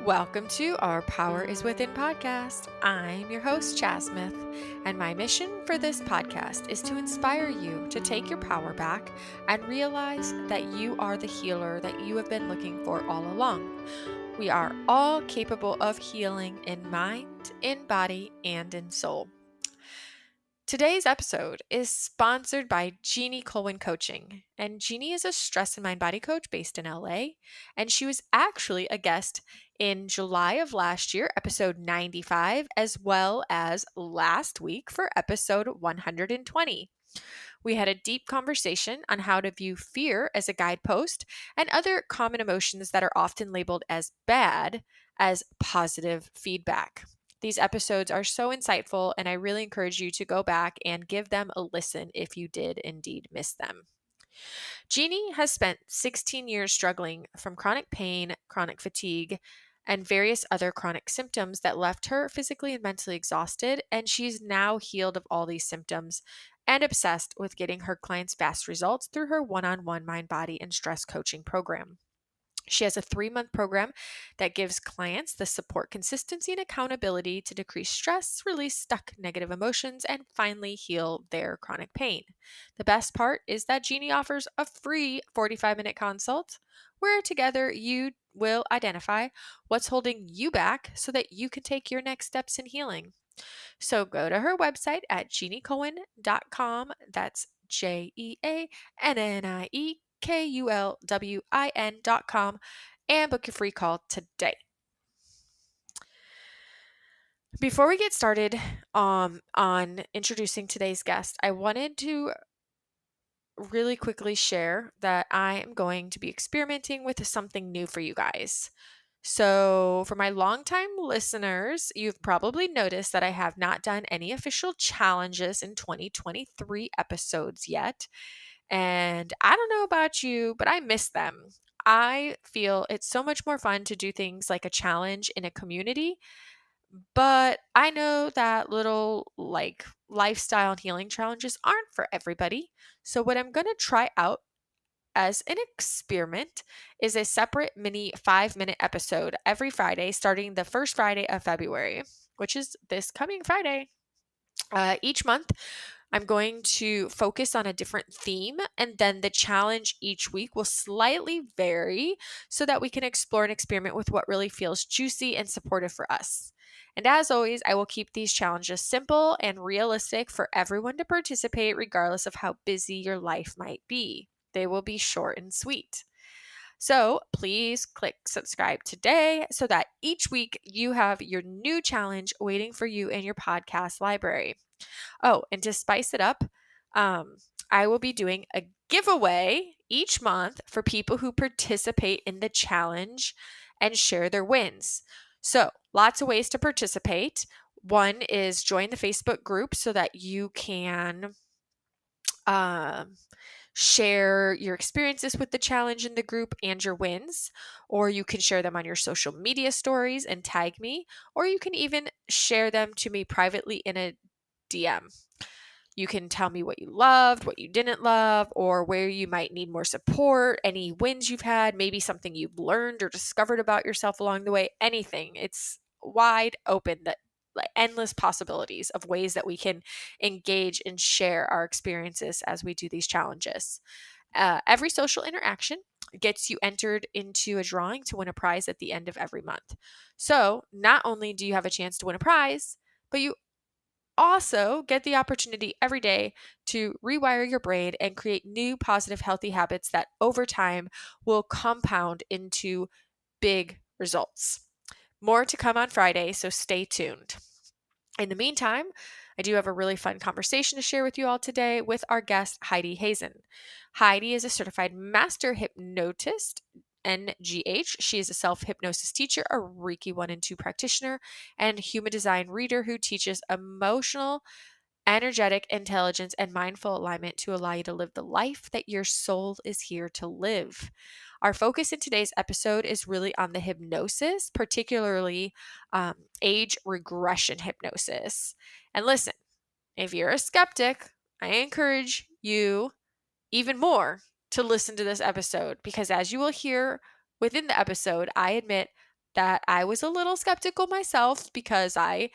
Welcome to our Power is Within podcast. I'm your host, Jasmith, and my mission for this podcast is to inspire you to take your power back and realize that you are the healer that you have been looking for all along. We are all capable of healing in mind, in body, and in soul. Today's episode is sponsored by Jeannie Colwin Coaching, and Jeannie is a stress and mind body coach based in LA, and she was actually a guest in July of last year, episode 95, as well as last week for episode 120. We had a deep conversation on how to view fear as a guidepost and other common emotions that are often labeled as bad as positive feedback. These episodes are so insightful, and I really encourage you to go back and give them a listen if you did indeed miss them. Jeannie has spent 16 years struggling from chronic pain, chronic fatigue, and various other chronic symptoms that left her physically and mentally exhausted, and she's now healed of all these symptoms and obsessed with getting her clients fast results through her one-on-one mind, body, and stress coaching program. She has a 3-month program that gives clients the support, consistency, and accountability to decrease stress, release stuck negative emotions, and finally heal their chronic pain. The best part is that Jeannie offers a free 45-minute consult where together you will identify what's holding you back so that you can take your next steps in healing. So go to her website at jeanniecohen.com. That's JeannieKulwin.com and book your free call today. Before we get started on introducing today's guest, I wanted to really quickly share that I am going to be experimenting with something new for you guys. So, for my longtime listeners, you've probably noticed that I have not done any official challenges in 2023 episodes yet. And I don't know about you, but I miss them. I feel it's so much more fun to do things like a challenge in a community, but I know that little lifestyle and healing challenges aren't for everybody. So, what I'm going to try out as an experiment is a separate mini 5-minute episode every Friday, starting the first Friday of February, which is this coming Friday. Each month, I'm going to focus on a different theme, and then the challenge each week will slightly vary so that we can explore and experiment with what really feels juicy and supportive for us. And as always, I will keep these challenges simple and realistic for everyone to participate, regardless of how busy your life might be. They will be short and sweet. So please click subscribe today so that each week you have your new challenge waiting for you in your podcast library. Oh, and to spice it up, I will be doing a giveaway each month for people who participate in the challenge and share their wins. So lots of ways to participate. One is join the Facebook group so that you can share your experiences with the challenge in the group and your wins, or you can share them on your social media stories and tag me, or you can even share them to me privately in a DM. You can tell me what you loved, what you didn't love, or where you might need more support, any wins you've had, maybe something you've learned or discovered about yourself along the way, anything. It's wide open, that endless possibilities of ways that we can engage and share our experiences as we do these challenges. Every social interaction gets you entered into a drawing to win a prize at the end of every month. So not only do you have a chance to win a prize, but you also get the opportunity every day to rewire your brain and create new positive, healthy habits that over time will compound into big results. More to come on Friday, so stay tuned. In the meantime, I do have a really fun conversation to share with you all today with our guest, Heidi Hazen. Heidi is a Certified Master Hypnotist NGH. She is a Self-Hypnosis Teacher, a Reiki 1 and 2 Practitioner, and Human Design Reader who teaches emotional, energetic intelligence, and mindful alignment to allow you to live the life that your soul is here to live. Our focus in today's episode is really on the hypnosis, particularly age regression hypnosis. And listen, if you're a skeptic, I encourage you even more to listen to this episode because, as you will hear within the episode, I admit that I was a little skeptical myself because I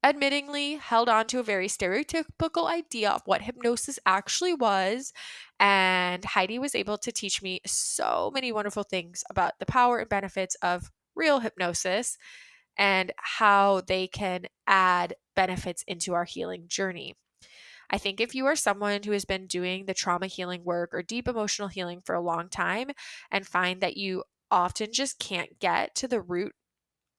admittingly held on to a very stereotypical idea of what hypnosis actually was. And Heidi was able to teach me so many wonderful things about the power and benefits of real hypnosis and how they can add benefits into our healing journey. I think if you are someone who has been doing the trauma healing work or deep emotional healing for a long time and find that you often just can't get to the root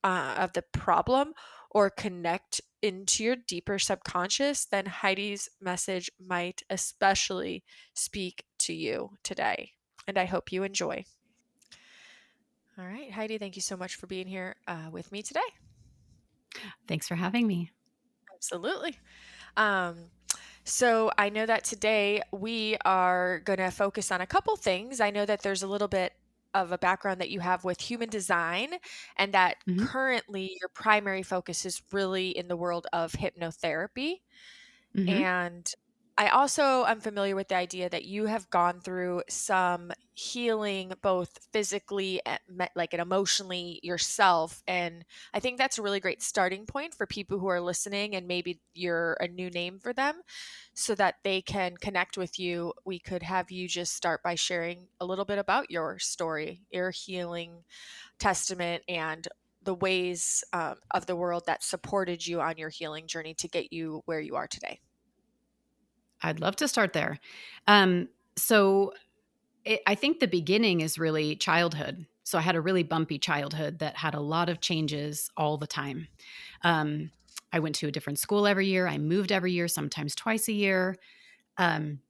of the problem or connect into your deeper subconscious, then Heidi's message might especially speak to you today. And I hope you enjoy. All right, Heidi, thank you so much for being here with me today. Thanks for having me. Absolutely. Um, so I know that today we are going to focus on a couple things. I know that there's a little bit of a background that you have with human design, and that Mhm. currently your primary focus is really in the world of hypnotherapy. Mhm. And I also am familiar with the idea that you have gone through some healing, both physically and like and emotionally yourself. And I think that's a really great starting point for people who are listening, and maybe you're a new name for them so that they can connect with you. We could have you just start by sharing a little bit about your story, your healing testament, and the ways of the world that supported you on your healing journey to get you where you are today. I'd love to start there. So I think the beginning is really childhood. So I had a really bumpy childhood that had a lot of changes all the time. Um, I went to a different school every year. I moved every year, sometimes twice a year. Um,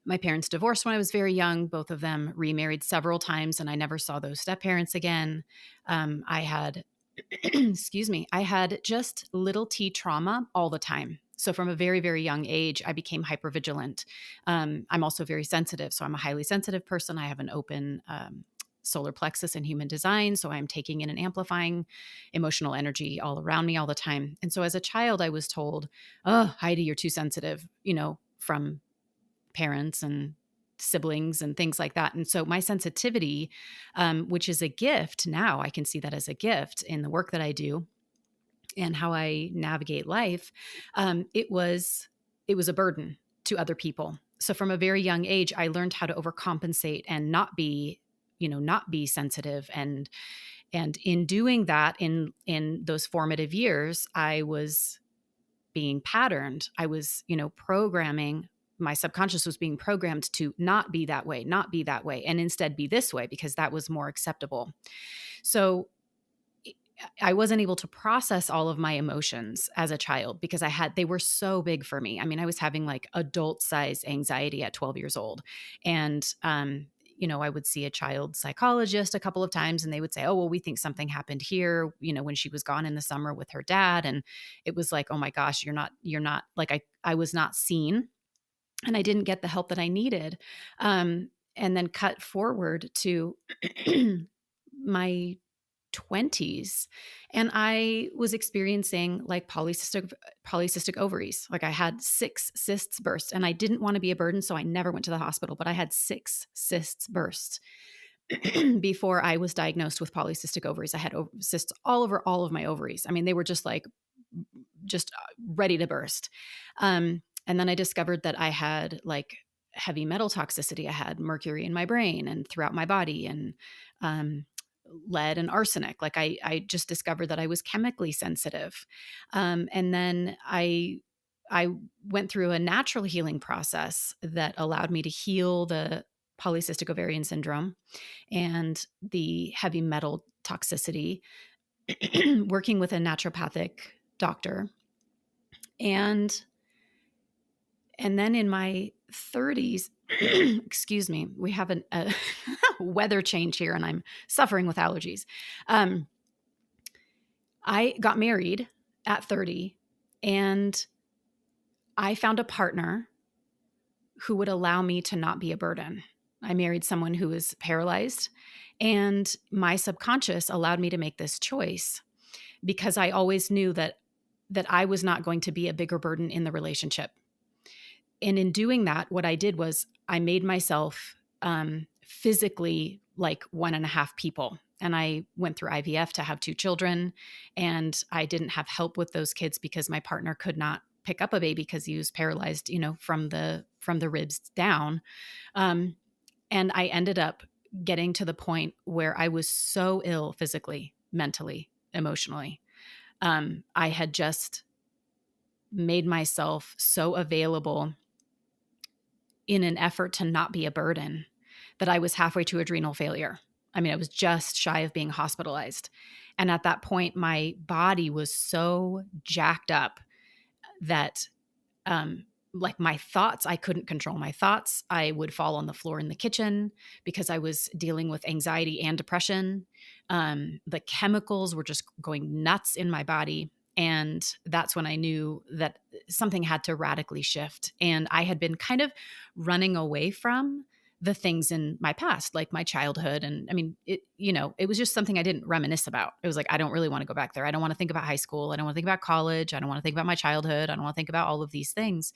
my parents divorced when I was very young. Both of them remarried several times, and I never saw those step parents again. I had excuse me, I had just little t trauma all the time. So from a very, very young age, I became hypervigilant. I'm also very sensitive. So I'm a highly sensitive person. I have an open solar plexus in human design. So I'm taking in and amplifying emotional energy all around me all the time. And so as a child, I was told, oh, Heidi, you're too sensitive, from parents and siblings and things like that. And so my sensitivity, which is a gift now, I can see that as a gift in the work that I do and how I navigate life. It was a burden to other people. So from a very young age, I learned how to overcompensate and not be sensitive. And in doing that, in those formative years, I was being patterned. I was, programming. My subconscious was being programmed to not be that way, not be that way, and instead be this way because that was more acceptable. So I wasn't able to process all of my emotions as a child because they were so big for me. I mean, I was having like adult size anxiety at 12 years old. And, I would see a child psychologist a couple of times and they would say, oh, well, we think something happened here, when she was gone in the summer with her dad. And it was like, oh my gosh, you're not like, I was not seen and I didn't get the help that I needed. And then cut forward to my 20s and I was experiencing like polycystic ovaries. Like I had 6 cysts burst and I didn't want to be a burden so I never went to the hospital, but I had 6 cysts burst before I was diagnosed with polycystic ovaries. I had cysts all over all of my ovaries. I mean, they were just ready to burst. And then I discovered that I had like heavy metal toxicity. I had mercury in my brain and throughout my body, and lead and arsenic. Like I just discovered that I was chemically sensitive. And then I went through a natural healing process that allowed me to heal the polycystic ovarian syndrome and the heavy metal toxicity, working with a naturopathic doctor. And then in my 30s, excuse me, we have a weather change here and I'm suffering with allergies. I got married at 30 and I found a partner who would allow me to not be a burden. I married someone who was paralyzed, and my subconscious allowed me to make this choice because I always knew that I was not going to be a bigger burden in the relationship. And in doing that, what I did was I made myself physically like 1.5 people. And I went through IVF to have 2 children, and I didn't have help with those kids because my partner could not pick up a baby because he was paralyzed, from the ribs down. Um, and I ended up getting to the point where I was so ill physically, mentally, emotionally. I had just made myself so available in an effort to not be a burden that I was halfway to adrenal failure. I mean, I was just shy of being hospitalized. And at that point, my body was so jacked up that like my thoughts, I couldn't control my thoughts. I would fall on the floor in the kitchen because I was dealing with anxiety and depression. The chemicals were just going nuts in my body. And that's when I knew that something had to radically shift. And I had been kind of running away from the things in my past, like my childhood. And I mean, it was just something I didn't reminisce about. It was like, I don't really want to go back there. I don't want to think about high school. I don't want to think about college. I don't want to think about my childhood. I don't want to think about all of these things.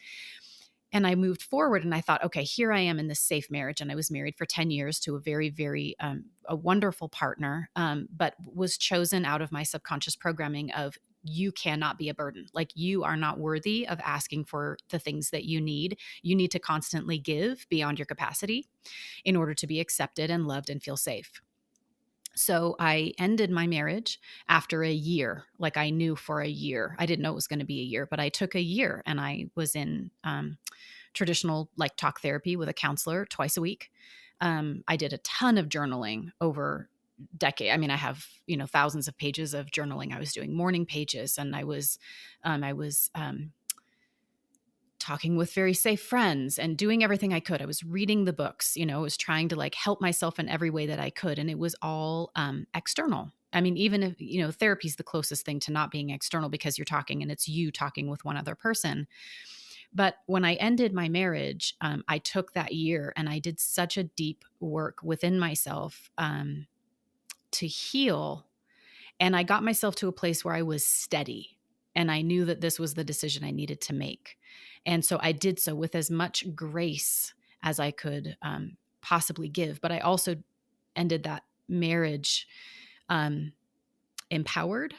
And I moved forward and I thought, okay, here I am in this safe marriage. And I was married for 10 years to a very, very, a wonderful partner, but was chosen out of my subconscious programming of, you cannot be a burden. Like, you are not worthy of asking for the things that you need. You need to constantly give beyond your capacity in order to be accepted and loved and feel safe. So I ended my marriage after a year. Like, I knew for a year. I didn't know it was going to be a year, but I took a year, and I was in traditional like talk therapy with a counselor twice a week. I did a ton of journaling over decade. I mean, I have, thousands of pages of journaling. I was doing morning pages, and I was talking with very safe friends and doing everything I could. I was reading the books, I was trying to like help myself in every way that I could. And it was all external. I mean, even if, therapy is the closest thing to not being external because you're talking and it's you talking with one other person. But when I ended my marriage, I took that year and I did such a deep work within myself to heal. And I got myself to a place where I was steady. And I knew that this was the decision I needed to make. And so I did so with as much grace as I could possibly give. But I also ended that marriage empowered,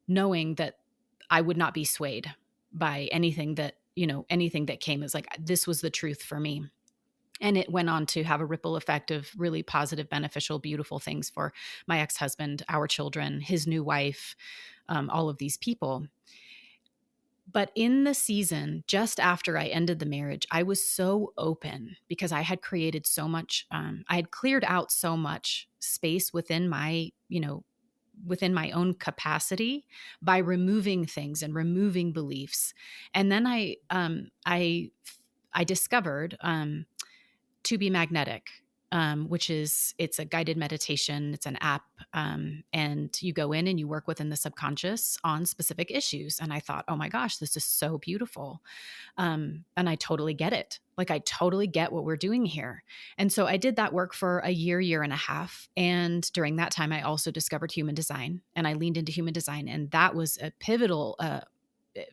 knowing that I would not be swayed by anything that came. As like, this was the truth for me. And it went on to have a ripple effect of really positive, beneficial, beautiful things for my ex-husband, our children, his new wife, all of these people. But in the season, just after I ended the marriage, I was so open because I had created so much, I had cleared out so much space within my own capacity by removing things and removing beliefs. And then I discovered To Be Magnetic, it's a guided meditation. It's an app. And you go in and you work within the subconscious on specific issues. And I thought, oh my gosh, this is so beautiful. And I totally get it. Like, I totally get what we're doing here. And so I did that work for a year and a half. And during that time, I also discovered human design, and I leaned into human design. And that was a pivotal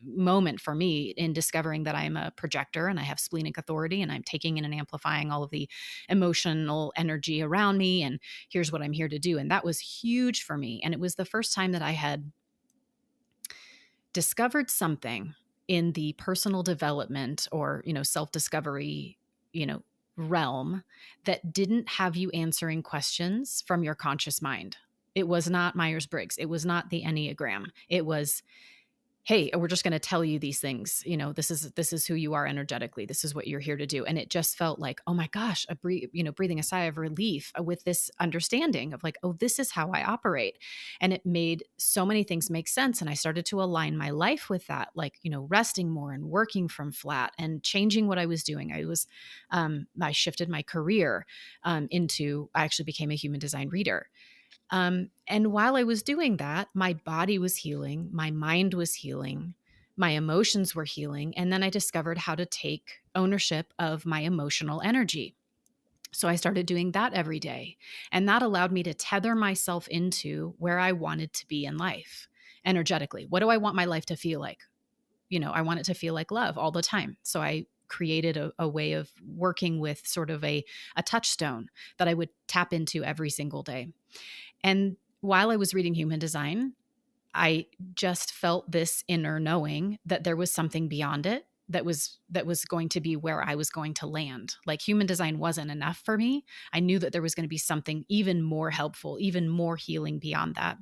moment for me in discovering that I'm a projector and I have splenic authority, and I'm taking in and amplifying all of the emotional energy around me. And here's what I'm here to do. And that was huge for me. And it was the first time that I had discovered something in the personal development or, self-discovery, realm that didn't have you answering questions from your conscious mind. It was not Myers-Briggs. It was not the Enneagram. It was, hey, we're just going to tell you these things. This is who you are energetically. This is what you're here to do. And it just felt like, oh my gosh, breathing a sigh of relief with this understanding of like, oh, this is how I operate. And it made so many things make sense. And I started to align my life with that, like, resting more and working from flat and changing what I was doing. I shifted my career I actually became a human design reader. And while I was doing that, my body was healing, my mind was healing, my emotions were healing. And then I discovered how to take ownership of my emotional energy. So I started doing that every day. And that allowed me to tether myself into where I wanted to be in life energetically. What do I want my life to feel like? I want it to feel like love all the time. So I created a way of working with sort of a touchstone that I would tap into every single day. And while I was reading Human Design, I just felt this inner knowing that there was something beyond it that was going to be where I was going to land. Like Human Design wasn't enough for me. I knew that there was going to be something even more helpful, even more healing beyond that.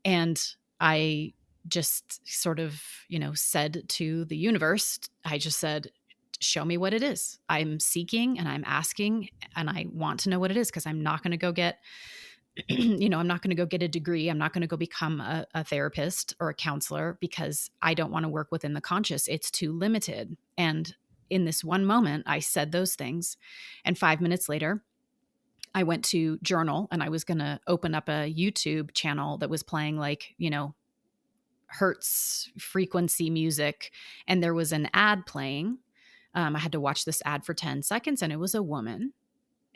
And I just sort of, said to the universe, I just said, show me what it is. I'm seeking and I'm asking and I want to know what it is, because I'm not going to go get I'm not going to go get a degree. I'm not going to go become a therapist or a counselor because I don't want to work within the conscious. It's too limited. And in this one moment, I said those things. And 5 minutes later, I went to journal and I was going to open up a YouTube channel that was playing Hertz frequency music. And there was an ad playing. I had to watch this ad for 10 seconds, and it was a woman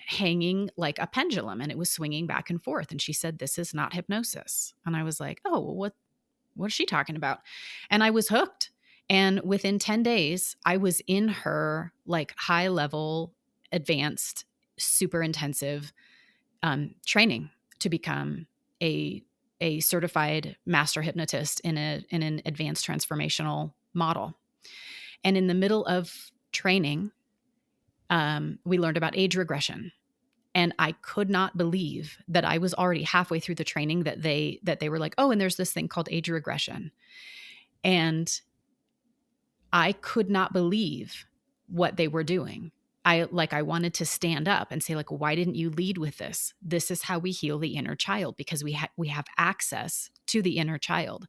hanging like a pendulum, and it was swinging back and forth. And she said, "This is not hypnosis." And I was like, "Oh, well, what is she talking about?" And I was hooked. And within 10 days, I was in her like high level, advanced, super intensive training to become a certified master hypnotist in an advanced transformational model. And in the middle of training, we learned about age regression. And I could not believe that I was already halfway through the training that they were like, "Oh, and there's this thing called age regression." And I could not believe what they were doing. I wanted to stand up and say, like, "Why didn't you lead with this? This is how we heal the inner child, because we have access to the inner child."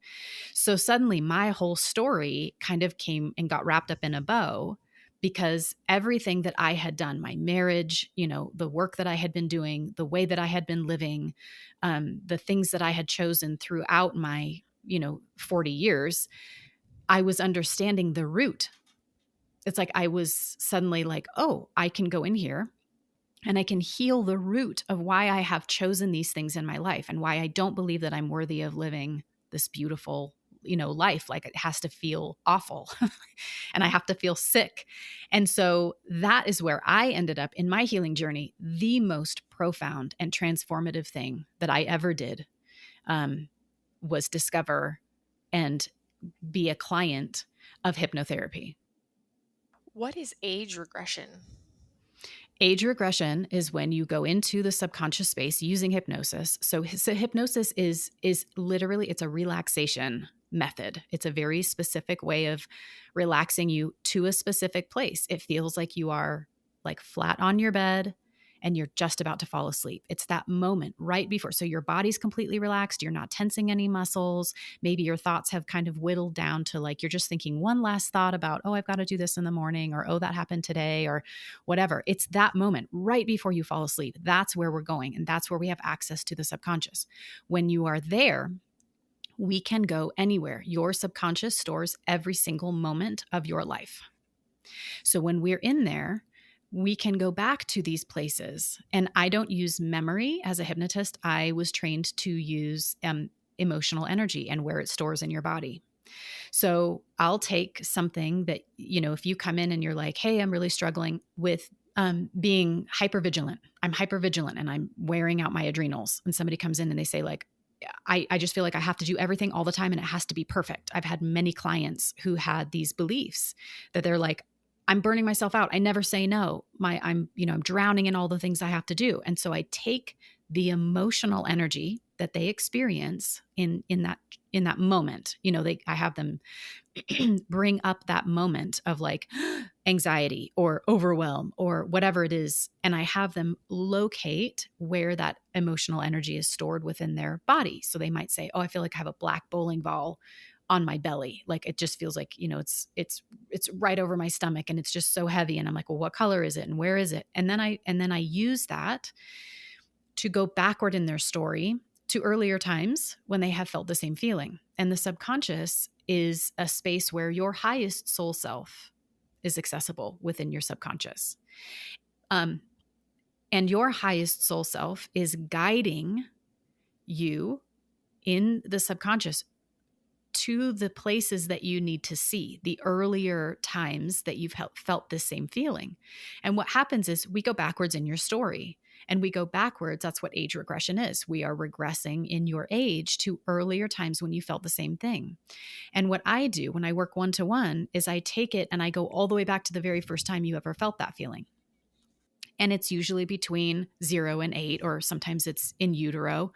So suddenly my whole story kind of came and got wrapped up in a bow, because everything that I had done, my marriage, the work that I had been doing, the way that I had been living, the things that I had chosen throughout my, 40 years, I was understanding the root. It's like I was suddenly like, oh, I can go in here and I can heal the root of why I have chosen these things in my life and why I don't believe that I'm worthy of living this beautiful, life. Like it has to feel awful and I have to feel sick. And so that is where I ended up in my healing journey. The most profound and transformative thing that I ever did was discover and be a client of hypnotherapy. What is age regression? Age regression is when you go into the subconscious space using hypnosis. So hypnosis is literally, it's a relaxation method. It's a very specific way of relaxing you to a specific place. It feels like you are like flat on your bed and you're just about to fall asleep. It's that moment right before. So your body's completely relaxed. You're not tensing any muscles. Maybe your thoughts have kind of whittled down to like, you're just thinking one last thought about, oh, I've got to do this in the morning, or, oh, that happened today, or whatever. It's that moment right before you fall asleep. That's where we're going. And that's where we have access to the subconscious. When you are there, we can go anywhere. Your subconscious stores every single moment of your life. So when we're in there, we can go back to these places. And I don't use memory as a hypnotist. I was trained to use emotional energy and where it stores in your body. So I'll take something that, if you come in and you're like, "Hey, I'm really struggling with being hypervigilant. I'm hypervigilant and I'm wearing out my adrenals." And somebody comes in and they say like, I just feel like I have to do everything all the time and it has to be perfect. I've had many clients who had these beliefs that they're like, "I'm burning myself out. I never say no. I'm drowning in all the things I have to do." And so I take the emotional energy that they experience in that moment. I have them bring up that moment of like anxiety or overwhelm or whatever it is. And I have them locate where that emotional energy is stored within their body. So they might say, "Oh, I feel like I have a black bowling ball on my belly. Like it just feels like, it's right over my stomach and it's just so heavy." And I'm like, "Well, what color is it and where is it?" And then I use that to go backward in their story to earlier times when they have felt the same feeling. And the subconscious is a space where your highest soul self is accessible within your subconscious. And your highest soul self is guiding you in the subconscious to the places that you need to see, the earlier times that you've felt this same feeling. And what happens is we go backwards in your story. And we go backwards. That's what age regression is. We are regressing in your age to earlier times when you felt the same thing. And what I do when I work one-to-one is I take it and I go all the way back to the very first time you ever felt that feeling. And it's usually between 0 and 8, or sometimes it's in utero.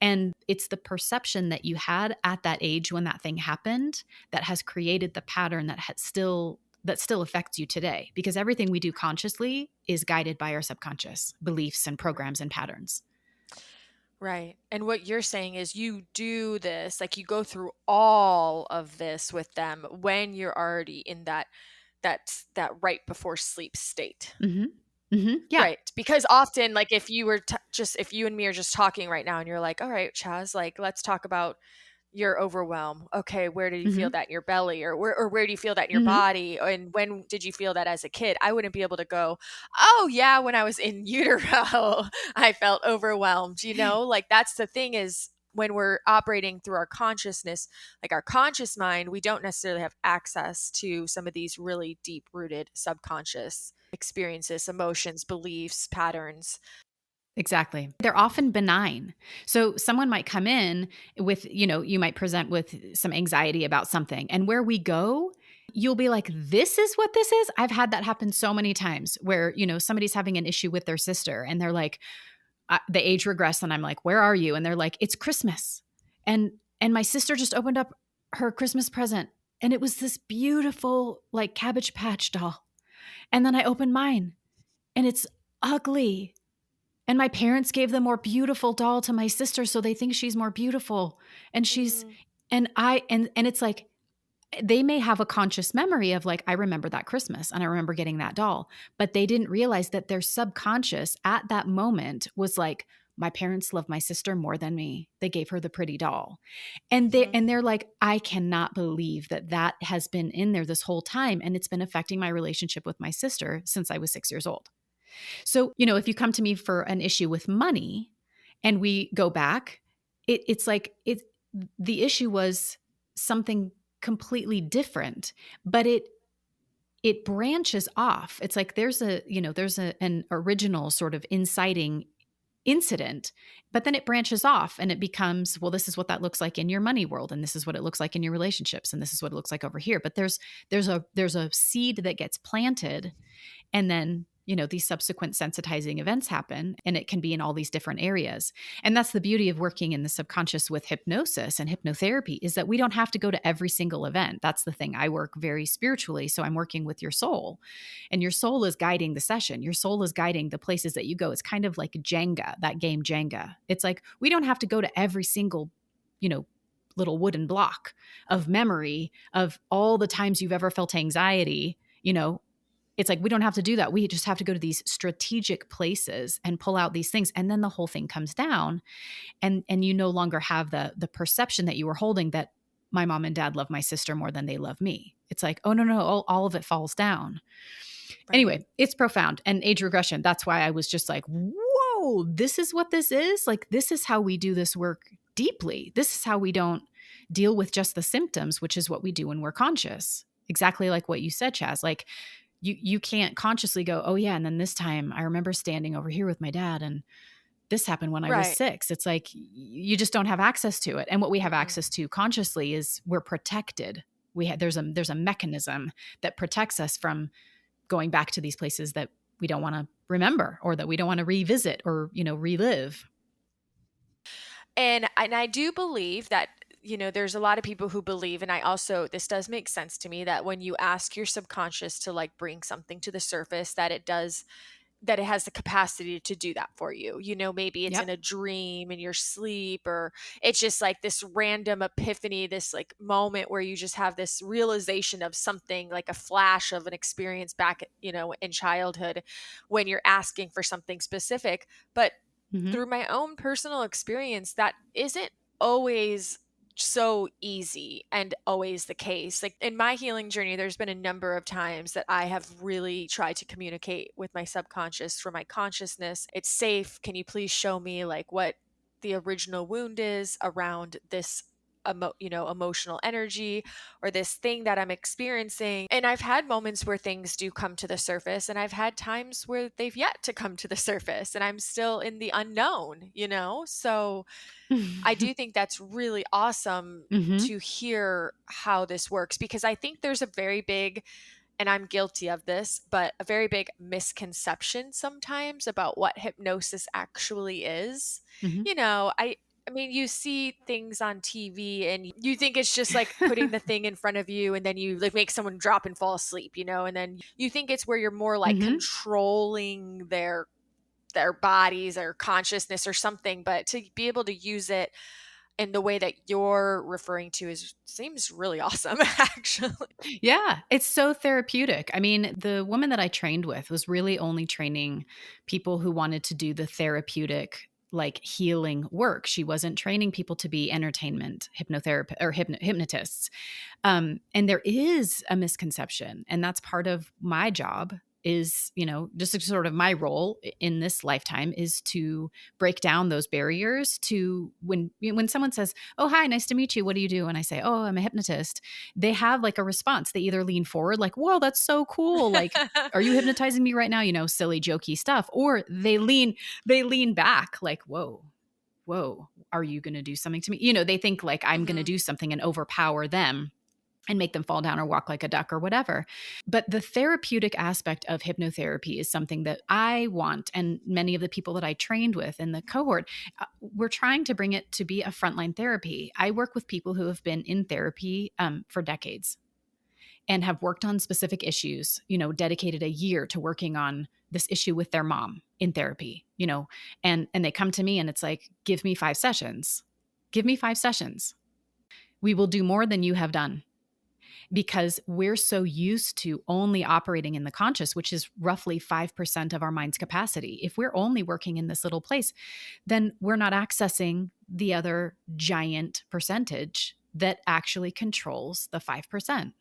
And it's the perception that you had at that age when that thing happened that has created the pattern that still affects you today, because everything we do consciously is guided by our subconscious beliefs and programs and patterns. Right. And what you're saying is you do this, like you go through all of this with them when you're already in that right before sleep state. Mm-hmm. Mm-hmm. Yeah. Right. Because often, like if you were if you and me are just talking right now and you're like, all right, Chaz, like let's talk about your overwhelm. Okay, where did you feel Mm-hmm. that in your belly, or where do you feel that in your Mm-hmm. body? And when did you feel that as a kid? I wouldn't be able to go, oh yeah, when I was in utero, I felt overwhelmed, like that's the thing is when we're operating through our consciousness, like our conscious mind, we don't necessarily have access to some of these really deep rooted subconscious experiences, emotions, beliefs, patterns. Exactly. They're often benign. So someone might come in with, you might present with some anxiety about something. And where we go, you'll be like, this is what this is. I've had that happen so many times where, somebody's having an issue with their sister and they're like, the age regress. And I'm like, where are you? And they're like, it's Christmas. And my sister just opened up her Christmas present and it was this beautiful like Cabbage Patch doll. And then I opened mine and it's ugly. And my parents gave the more beautiful doll to my sister, so they think she's more beautiful. And she's Mm, and I and it's like they may have a conscious memory of like, I remember that Christmas and I remember getting that doll, but they didn't realize that their subconscious at that moment was like, my parents love my sister more than me. They gave her the pretty doll. And mhm. they're like, I cannot believe that has been in there this whole time. And it's been affecting my relationship with my sister since I was 6 years old. So, if you come to me for an issue with money and we go back, it's like the issue was something completely different, but it branches off. It's like there's an original sort of inciting incident, but then it branches off and it becomes, well, this is what that looks like in your money world, and this is what it looks like in your relationships, and this is what it looks like over here. But there's a seed that gets planted, and then, these subsequent sensitizing events happen, and it can be in all these different areas. And that's the beauty of working in the subconscious with hypnosis and hypnotherapy, is that we don't have to go to every single event. That's the thing. I work very spiritually. So I'm working with your soul, and your soul is guiding the session. Your soul is guiding the places that you go. It's kind of like Jenga, that game Jenga. It's like, we don't have to go to every single, little wooden block of memory of all the times you've ever felt anxiety. It's like, we don't have to do that. We just have to go to these strategic places and pull out these things. And then the whole thing comes down, and you no longer have the perception that you were holding that my mom and dad love my sister more than they love me. It's like, oh, no, all of it falls down. Right. Anyway, it's profound. And age regression, that's why I was just like, whoa, this is what this is. Like, this is how we do this work deeply. This is how we don't deal with just the symptoms, which is what we do when we're conscious. Exactly like what you said, Chaz. Like, you can't consciously go, oh yeah, and then this time I remember standing over here with my dad and this happened when I was Right. 6. It's like you just don't have access to it. And what we have Mm-mm. access to consciously is we're protected. There's a mechanism that protects us from going back to these places that we don't want to remember, or that we don't want to revisit, or relive. And I do believe that, there's a lot of people who believe, and I also, this does make sense to me, that when you ask your subconscious to like bring something to the surface, that it has the capacity to do that for you. Maybe it's in Yep. a dream in your sleep, or it's just like this random epiphany, this like moment where you just have this realization of something, like a flash of an experience back, in childhood when you're asking for something specific. But Mm-hmm. through my own personal experience, that isn't always so easy and always the case. Like in my healing journey, there's been a number of times that I have really tried to communicate with my subconscious for my consciousness. It's safe. Can you please show me like what the original wound is around this emotional energy or this thing that I'm experiencing. And I've had moments where things do come to the surface, and I've had times where they've yet to come to the surface and I'm still in the unknown, So I do think that's really awesome Mm-hmm. to hear how this works, because I think there's a very big, and I'm guilty of this, but a very big misconception sometimes about what hypnosis actually is. Mm-hmm. I mean, you see things on TV and you think it's just like putting the thing in front of you and then you like make someone drop and fall asleep, and then you think it's where you're more like Mm-hmm. controlling their bodies or consciousness or something, but to be able to use it in the way that you're referring to seems really awesome actually. Yeah, it's so therapeutic. I mean, the woman that I trained with was really only training people who wanted to do the therapeutic, like healing work. She wasn't training people to be entertainment hypnotherapy or hypnotists. And there is a misconception, and that's part of my job is, just sort of my role in this lifetime is to break down those barriers to when someone says, "Oh, hi, nice to meet you. What do you do?" And I say, "Oh, I'm a hypnotist." They have like a response. They either lean forward like, "Whoa, that's so cool. Like, are you hypnotizing me right now?" Silly jokey stuff, or they lean back like, "Whoa, are you going to do something to me?" They think like I'm going to Mhm. do something and overpower them and make them fall down or walk like a duck or whatever. But the therapeutic aspect of hypnotherapy is something that I want, and many of the people that I trained with in the cohort, we're trying to bring it to be a frontline therapy. I work with people who have been in therapy for decades and have worked on specific issues, dedicated a year to working on this issue with their mom in therapy, and they come to me and it's like, give me 5 sessions. Give me 5 sessions. We will do more than you have done, because we're so used to only operating in the conscious, which is roughly 5% of our mind's capacity. If we're only working in this little place, then we're not accessing the other giant percentage that actually controls the 5%.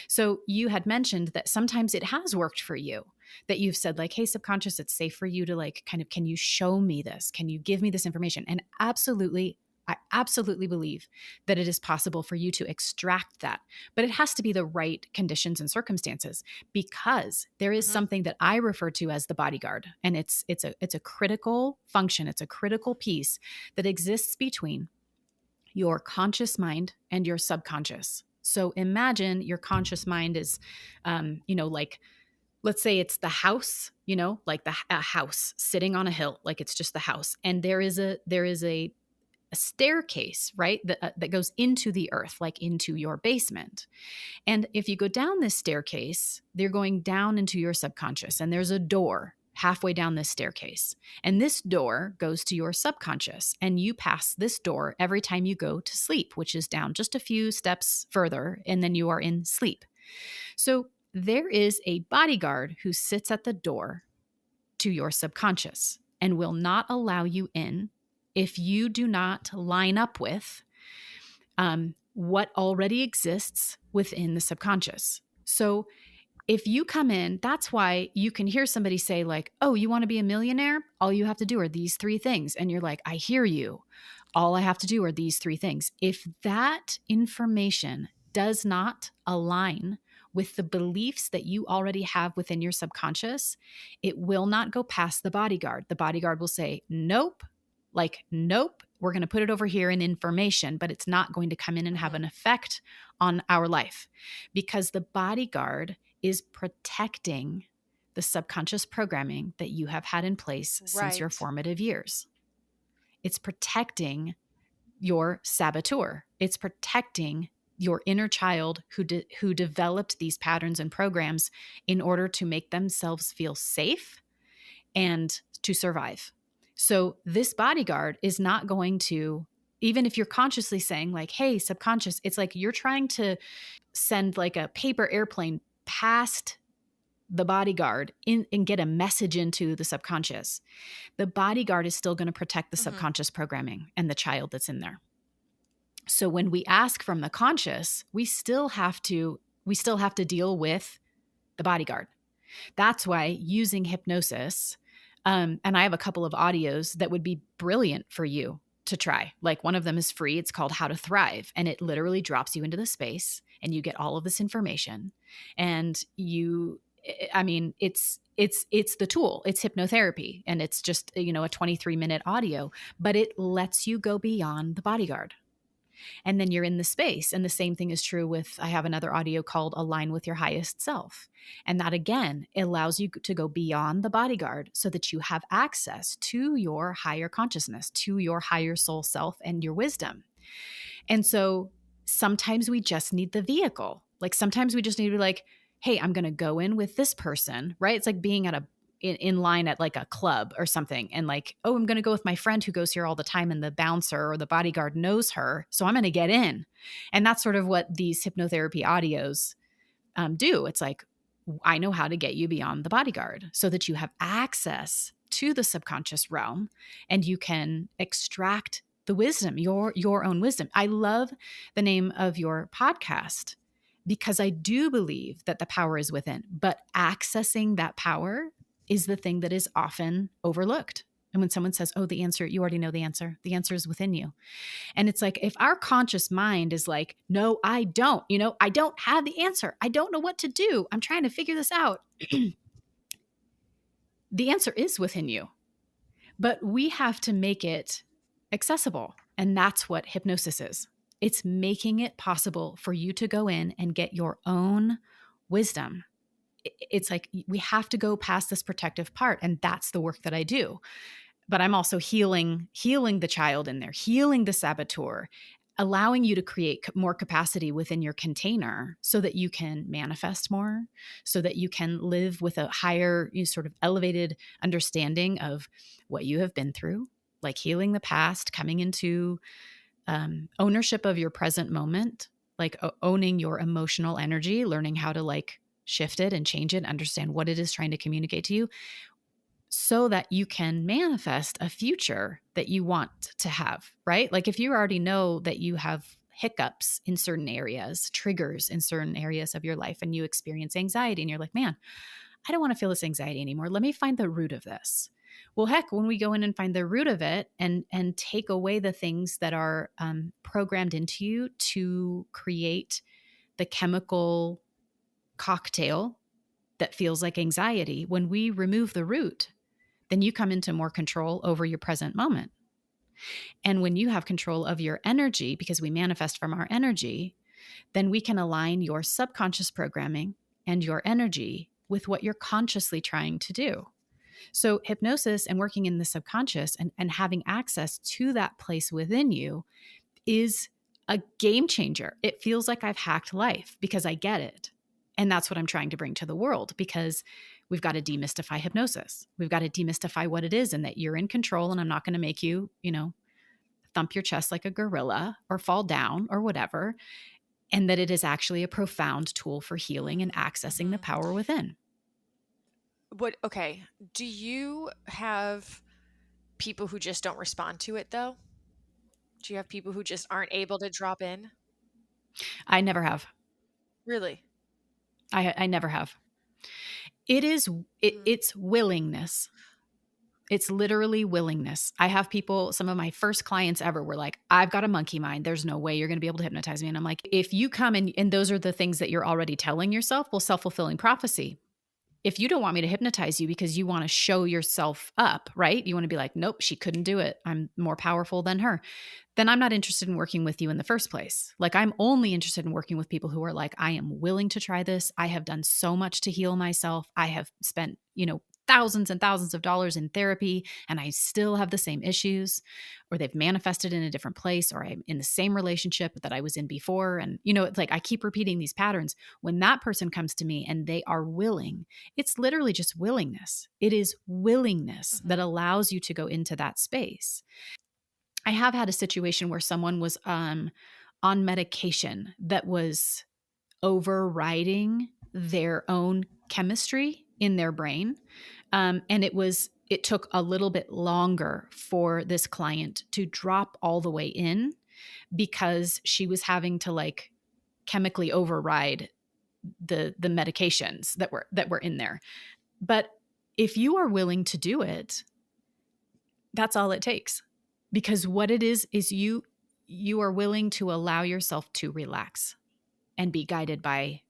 So you had mentioned that sometimes it has worked for you, that you've said like, "Hey, subconscious, it's safe for you to like kind of, can you show me this? Can you give me this information?" And I absolutely believe that it is possible for you to extract that, but it has to be the right conditions and circumstances, because there is Mhm. something that I refer to as the bodyguard, and it's a critical function. It's a critical piece that exists between your conscious mind and your subconscious. So imagine your conscious mind is, like, let's say it's the house, like a house sitting on a hill, like it's just the house, and there is a staircase, right, that goes into the earth, like into your basement. And if you go down this staircase, they're going down into your subconscious, and there's a door halfway down this staircase. And this door goes to your subconscious, and you pass this door every time you go to sleep, which is down just a few steps further, and then you are in sleep. So there is a bodyguard who sits at the door to your subconscious and will not allow you in if you do not line up with what already exists within the subconscious. So if you come in, that's why you can hear somebody say like, "Oh, you want to be a millionaire? All you have to do are these 3 things." And you're like, "I hear you. All I have to do are these 3 things." If that information does not align with the beliefs that you already have within your subconscious, it will not go past the bodyguard. The bodyguard will say, "Nope." Like, "Nope, we're going to put it over here in information, but it's not going to come in and have Mhm. an effect on our life," because the bodyguard is protecting the subconscious programming that you have had in place since your Right. formative years. It's protecting your saboteur. It's protecting your inner child who developed these patterns and programs in order to make themselves feel safe and to survive. So this bodyguard is not going to, even if you're consciously saying like, "Hey, subconscious," it's like you're trying to send like a paper airplane past the bodyguard in and get a message into the subconscious. The bodyguard is still going to protect the Mhm. subconscious programming and the child that's in there. So when we ask from the conscious, we still have to deal with the bodyguard. That's why using hypnosis, and I have a couple of audios that would be brilliant for you to try. Like one of them is free. It's called How to Thrive. And it literally drops you into the space and you get all of this information. And it's the tool. It's hypnotherapy. And it's just, a 23-minute audio, but it lets you go beyond the bodyguard. And then you're in the space. And the same thing is true with, I have another audio called Align with Your Highest Self. And that again, it allows you to go beyond the bodyguard so that you have access to your higher consciousness, to your higher soul self and your wisdom. And so sometimes we just need the vehicle. Like sometimes we just need to be like, hey, I'm going to go in with this person, right? It's like being at in line at like a club or something. And like, oh, I'm going to go with my friend who goes here all the time. And the bouncer or the bodyguard knows her. So I'm going to get in. And that's sort of what these hypnotherapy audios do. It's like, I know how to get you beyond the bodyguard so that you have access to the subconscious realm and you can extract the wisdom, your own wisdom. I love the name of your podcast because I do believe that the power is within, but accessing that power is the thing that is often overlooked. And when someone says, oh, the answer, you already know the answer. The answer is within you. And it's like, if our conscious mind is like, no, I don't, I don't have the answer. I don't know what to do. I'm trying to figure this out. The answer is within you, but we have to make it accessible. And that's what hypnosis is. It's making it possible for you to go in and get your own wisdom. It's like we have to go past this protective part. And that's the work that I do. But I'm also healing the child in there, healing the saboteur, allowing you to create more capacity within your container so that you can manifest more, so that you can live with a higher, sort of elevated understanding of what you have been through, like healing the past, coming into ownership of your present moment, like owning your emotional energy, learning how to like shift it and change it, understand what it is trying to communicate to you so that you can manifest a future that you want to have, right? Like if you already know that you have hiccups in certain areas, triggers in certain areas of your life, and you experience anxiety and you're like, man, I don't want to feel this anxiety anymore. Let me find the root of this. Well, heck, when we go in and find the root of it and take away the things that are programmed into you to create the chemical cocktail that feels like anxiety, when we remove the root, then you come into more control over your present moment. And when you have control of your energy, because we manifest from our energy, then we can align your subconscious programming and your energy with what you're consciously trying to do. So hypnosis and working in the subconscious and having access to that place within you is a game changer. It feels like I've hacked life because I get it. And that's what I'm trying to bring to the world, because we've got to demystify hypnosis. We've got to demystify what it is and that you're in control, and I'm not going to make you, thump your chest like a gorilla or fall down or whatever, and that it is actually a profound tool for healing and accessing the power within. Okay. Do you have people who just don't respond to it though? Do you have people who just aren't able to drop in? I never have. Really? I never have. It's willingness. It's literally willingness. I have people, some of my first clients ever were like, I've got a monkey mind. There's no way you're going to be able to hypnotize me. And I'm like, if you come and those are the things that you're already telling yourself, well, self-fulfilling prophecy. If you don't want me to hypnotize you because you want to show yourself up, right? You want to be like, nope, she couldn't do it. I'm more powerful than her. Then I'm not interested in working with you in the first place. Like I'm only interested in working with people who are like, I am willing to try this. I have done so much to heal myself. I have spent, thousands and thousands of dollars in therapy, and I still have the same issues, or they've manifested in a different place, or I'm in the same relationship that I was in before. And, it's like I keep repeating these patterns. When that person comes to me and they are willing, it's literally just willingness. It is willingness that allows you to go into that space. I have had a situation where someone was on medication that was overriding their own chemistry in their brain. And it took a little bit longer for this client to drop all the way in because she was having to like chemically override the medications that were in there. But if you are willing to do it, that's all it takes. Because what it is you are willing to allow yourself to relax and be guided by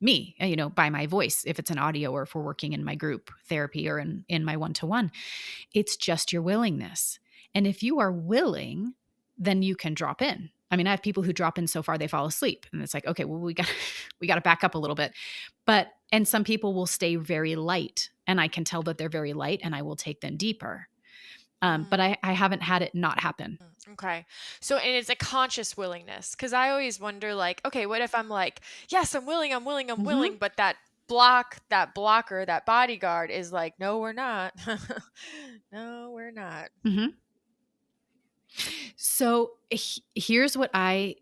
me, by my voice, if it's an audio or if we're working in my group therapy or in my one-to-one. It's just your willingness. And if you are willing, then you can drop in. I mean, I have people who drop in so far they fall asleep, and it's like, okay, well, we got to back up a little bit. And some people will stay very light, and I can tell that they're very light, and I will take them deeper. But I haven't had it not happen. Okay. So, and it's a conscious willingness. Cause I always wonder, like, okay, what if I'm like, yes, I'm willing, Mm-hmm. but that blocker, that bodyguard is like, no, we're not. No, we're not. Mm-hmm. So here's what I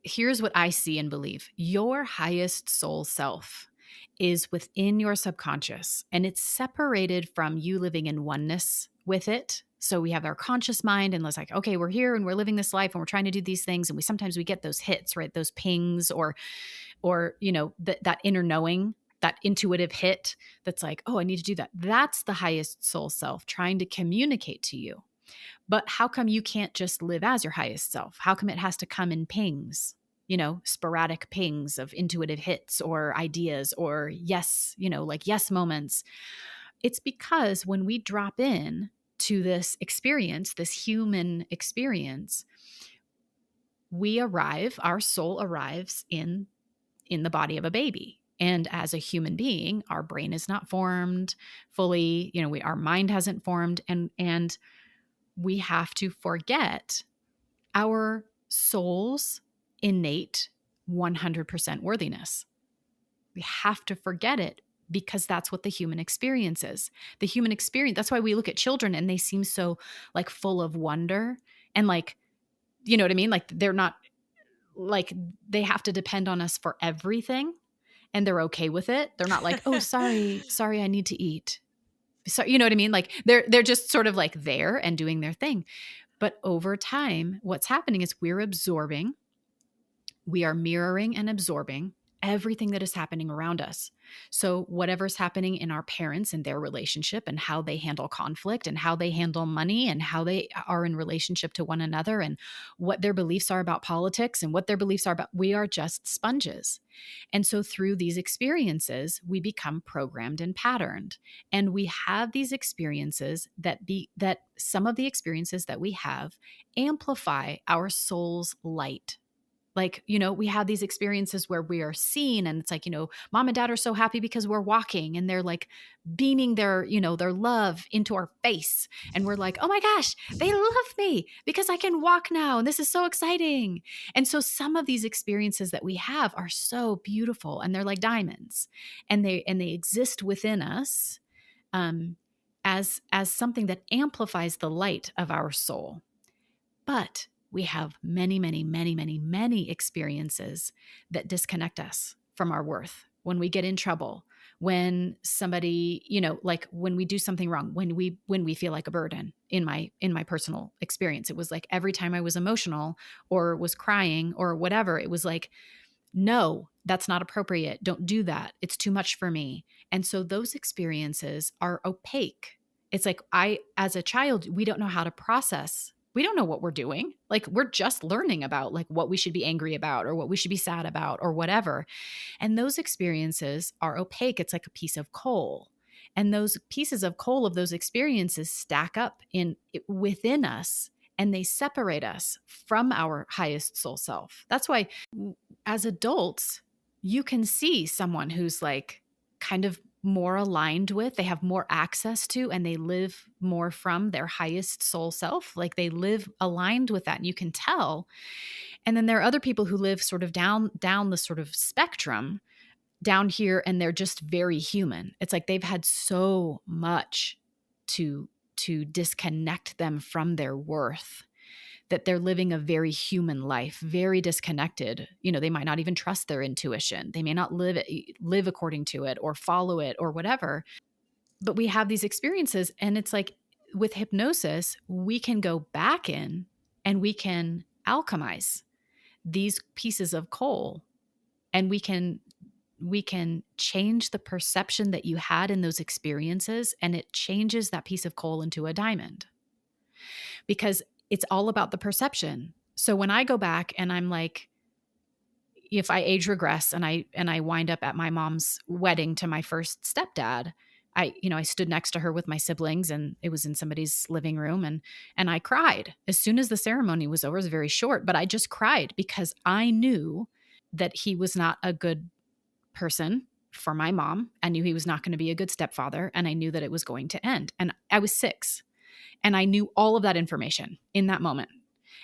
see and believe. Your highest soul self is within your subconscious, and it's separated from you living in oneness with it. So we have our conscious mind, and it's like, okay, we're here and we're living this life and we're trying to do these things, and we sometimes get those hits, right? Those pings or that inner knowing, that intuitive hit that's like, oh, I need to do that. That's the highest soul self trying to communicate to you. But how come you can't just live as your highest self? How come it has to come in pings, sporadic pings of intuitive hits or ideas or yes, like yes moments? It's because when we drop in to this experience, this human experience, our soul arrives in the body of a baby. And as a human being, our brain is not formed fully, our mind hasn't formed, and we have to forget our soul's innate 100% worthiness. We have to forget it because that's what the human experience is. The human experience, that's why we look at children and they seem so like full of wonder and like, you know what I mean? Like they're not like they have to depend on us for everything and they're okay with it. They're not like, oh, sorry, I need to eat. So, you know what I mean? Like they're just sort of like there and doing their thing. But over time, what's happening is we are mirroring and absorbing everything that is happening around us. So whatever's happening in our parents and their relationship and how they handle conflict and how they handle money and how they are in relationship to one another and what their beliefs are about politics and what their beliefs are about, we are just sponges. And so through these experiences, we become programmed and patterned. And we have these experiences that some of the experiences that we have amplify our soul's light. Like, we have these experiences where we are seen and it's like, mom and dad are so happy because we're walking and they're like beaming their love into our face. And we're like, oh my gosh, they love me because I can walk now. And this is so exciting. And so some of these experiences that we have are so beautiful and they're like diamonds and they exist within us as something that amplifies the light of our soul. But we have many, many, many, many, many experiences that disconnect us from our worth. When we get in trouble, when somebody, like when we do something wrong, when we feel like a burden. In my personal experience, it was like every time I was emotional or was crying or whatever, it was like, no, that's not appropriate. Don't do that. It's too much for me. And so those experiences are opaque. It's like as a child, we don't know how to process. We don't know what we're doing. Like we're just learning about like what we should be angry about or what we should be sad about or whatever. And those experiences are opaque. It's like a piece of coal. And those pieces of coal of those experiences stack up within us and they separate us from our highest soul self. That's why as adults, you can see someone who's like kind of more aligned with, they have more access to, and they live more from their highest soul self. Like they live aligned with that and you can tell. And then there are other people who live sort of down the sort of spectrum down here and they're just very human. It's like they've had so much to disconnect them from their worth that they're living a very human life, very disconnected. They might not even trust their intuition. They may not live according to it or follow it or whatever. But we have these experiences and it's like with hypnosis, we can go back in and we can alchemize these pieces of coal and we can change the perception that you had in those experiences and it changes that piece of coal into a diamond. Because it's all about the perception. So when I go back and I'm like, if I age regress and I wind up at my mom's wedding to my first stepdad, I stood next to her with my siblings, and it was in somebody's living room, and I cried. As soon as the ceremony was over, it was very short, but I just cried because I knew that he was not a good person for my mom. I knew he was not going to be a good stepfather, and I knew that it was going to end. And I was 6, and I knew all of that information in that moment.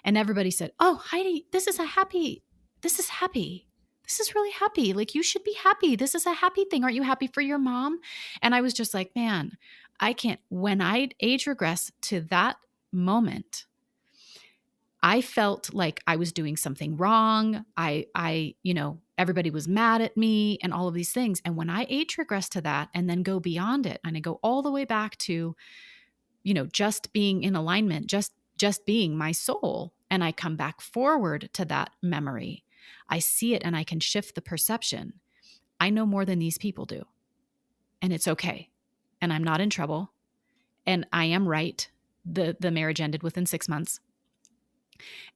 And everybody said, "Oh, Heidi, this is happy. This is really happy. Like, you should be happy. This is a happy thing. Aren't you happy for your mom?" And I was just like, man, I can't. When I age regress to that moment, I felt like I was doing something wrong. Everybody was mad at me and all of these things. And when I age regress to that and then go beyond it, and I go all the way back to, just being in alignment, just being my soul, and I come back forward to that memory, I see it and I can shift the perception. I know more than these people do, and it's okay. And I'm not in trouble, and I am right. The marriage ended within 6 months.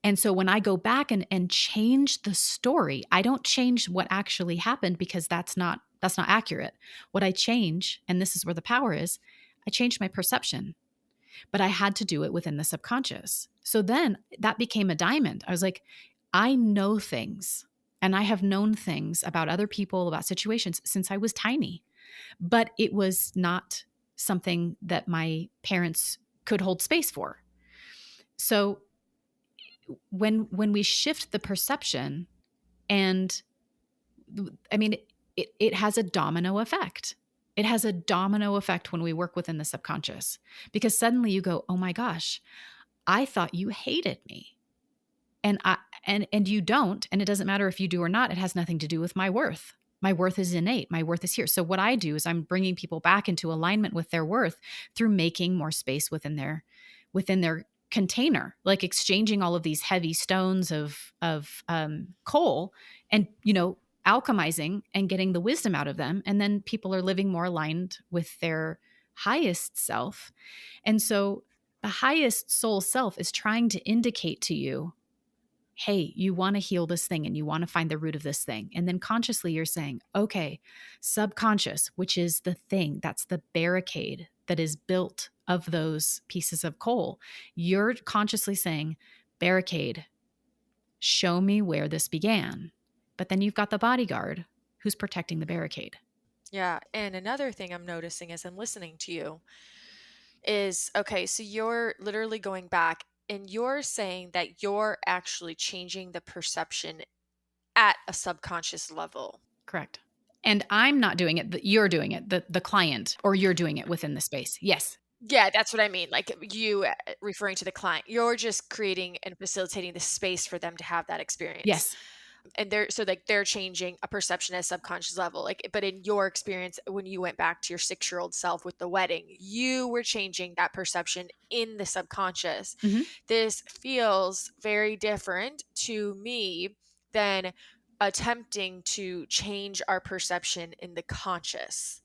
And so when I go back and change the story, I don't change what actually happened, because that's not accurate. What I change, and this is where the power is, I changed my perception. But I had to do it within the subconscious. So then that became a diamond. I was like, I know things, and I have known things about other people, about situations since I was tiny, but it was not something that my parents could hold space for. So when we shift the perception, and I mean, it has a domino effect. It has a domino effect when we work within the subconscious, because suddenly you go, oh my gosh, I thought you hated me. And you don't. And it doesn't matter if you do or not. It has nothing to do with my worth. My worth is innate. My worth is here. So what I do is I'm bringing people back into alignment with their worth through making more space within their container, like exchanging all of these heavy stones of coal, and alchemizing and getting the wisdom out of them. And then people are living more aligned with their highest self. And so the highest soul self is trying to indicate to you, hey, you want to heal this thing and you want to find the root of this thing. And then consciously you're saying, okay, subconscious, which is the thing, that's the barricade that is built of those pieces of coal. You're consciously saying, barricade, show me where this began. But then you've got the bodyguard who's protecting the barricade. Yeah. And another thing I'm noticing as I'm listening to you is, okay, so you're literally going back and you're saying that you're actually changing the perception at a subconscious level. Correct. And I'm not doing it. You're doing it, the client, or you're doing it within the space. Yes. Yeah, that's what I mean. Like you referring to the client, you're just creating and facilitating the space for them to have that experience. Yes. And they're changing a perception at a subconscious level. Like, but in your experience, when you went back to your 6-year-old self with the wedding, you were changing that perception in the subconscious. Mm-hmm. This feels very different to me than attempting to change our perception in the conscious,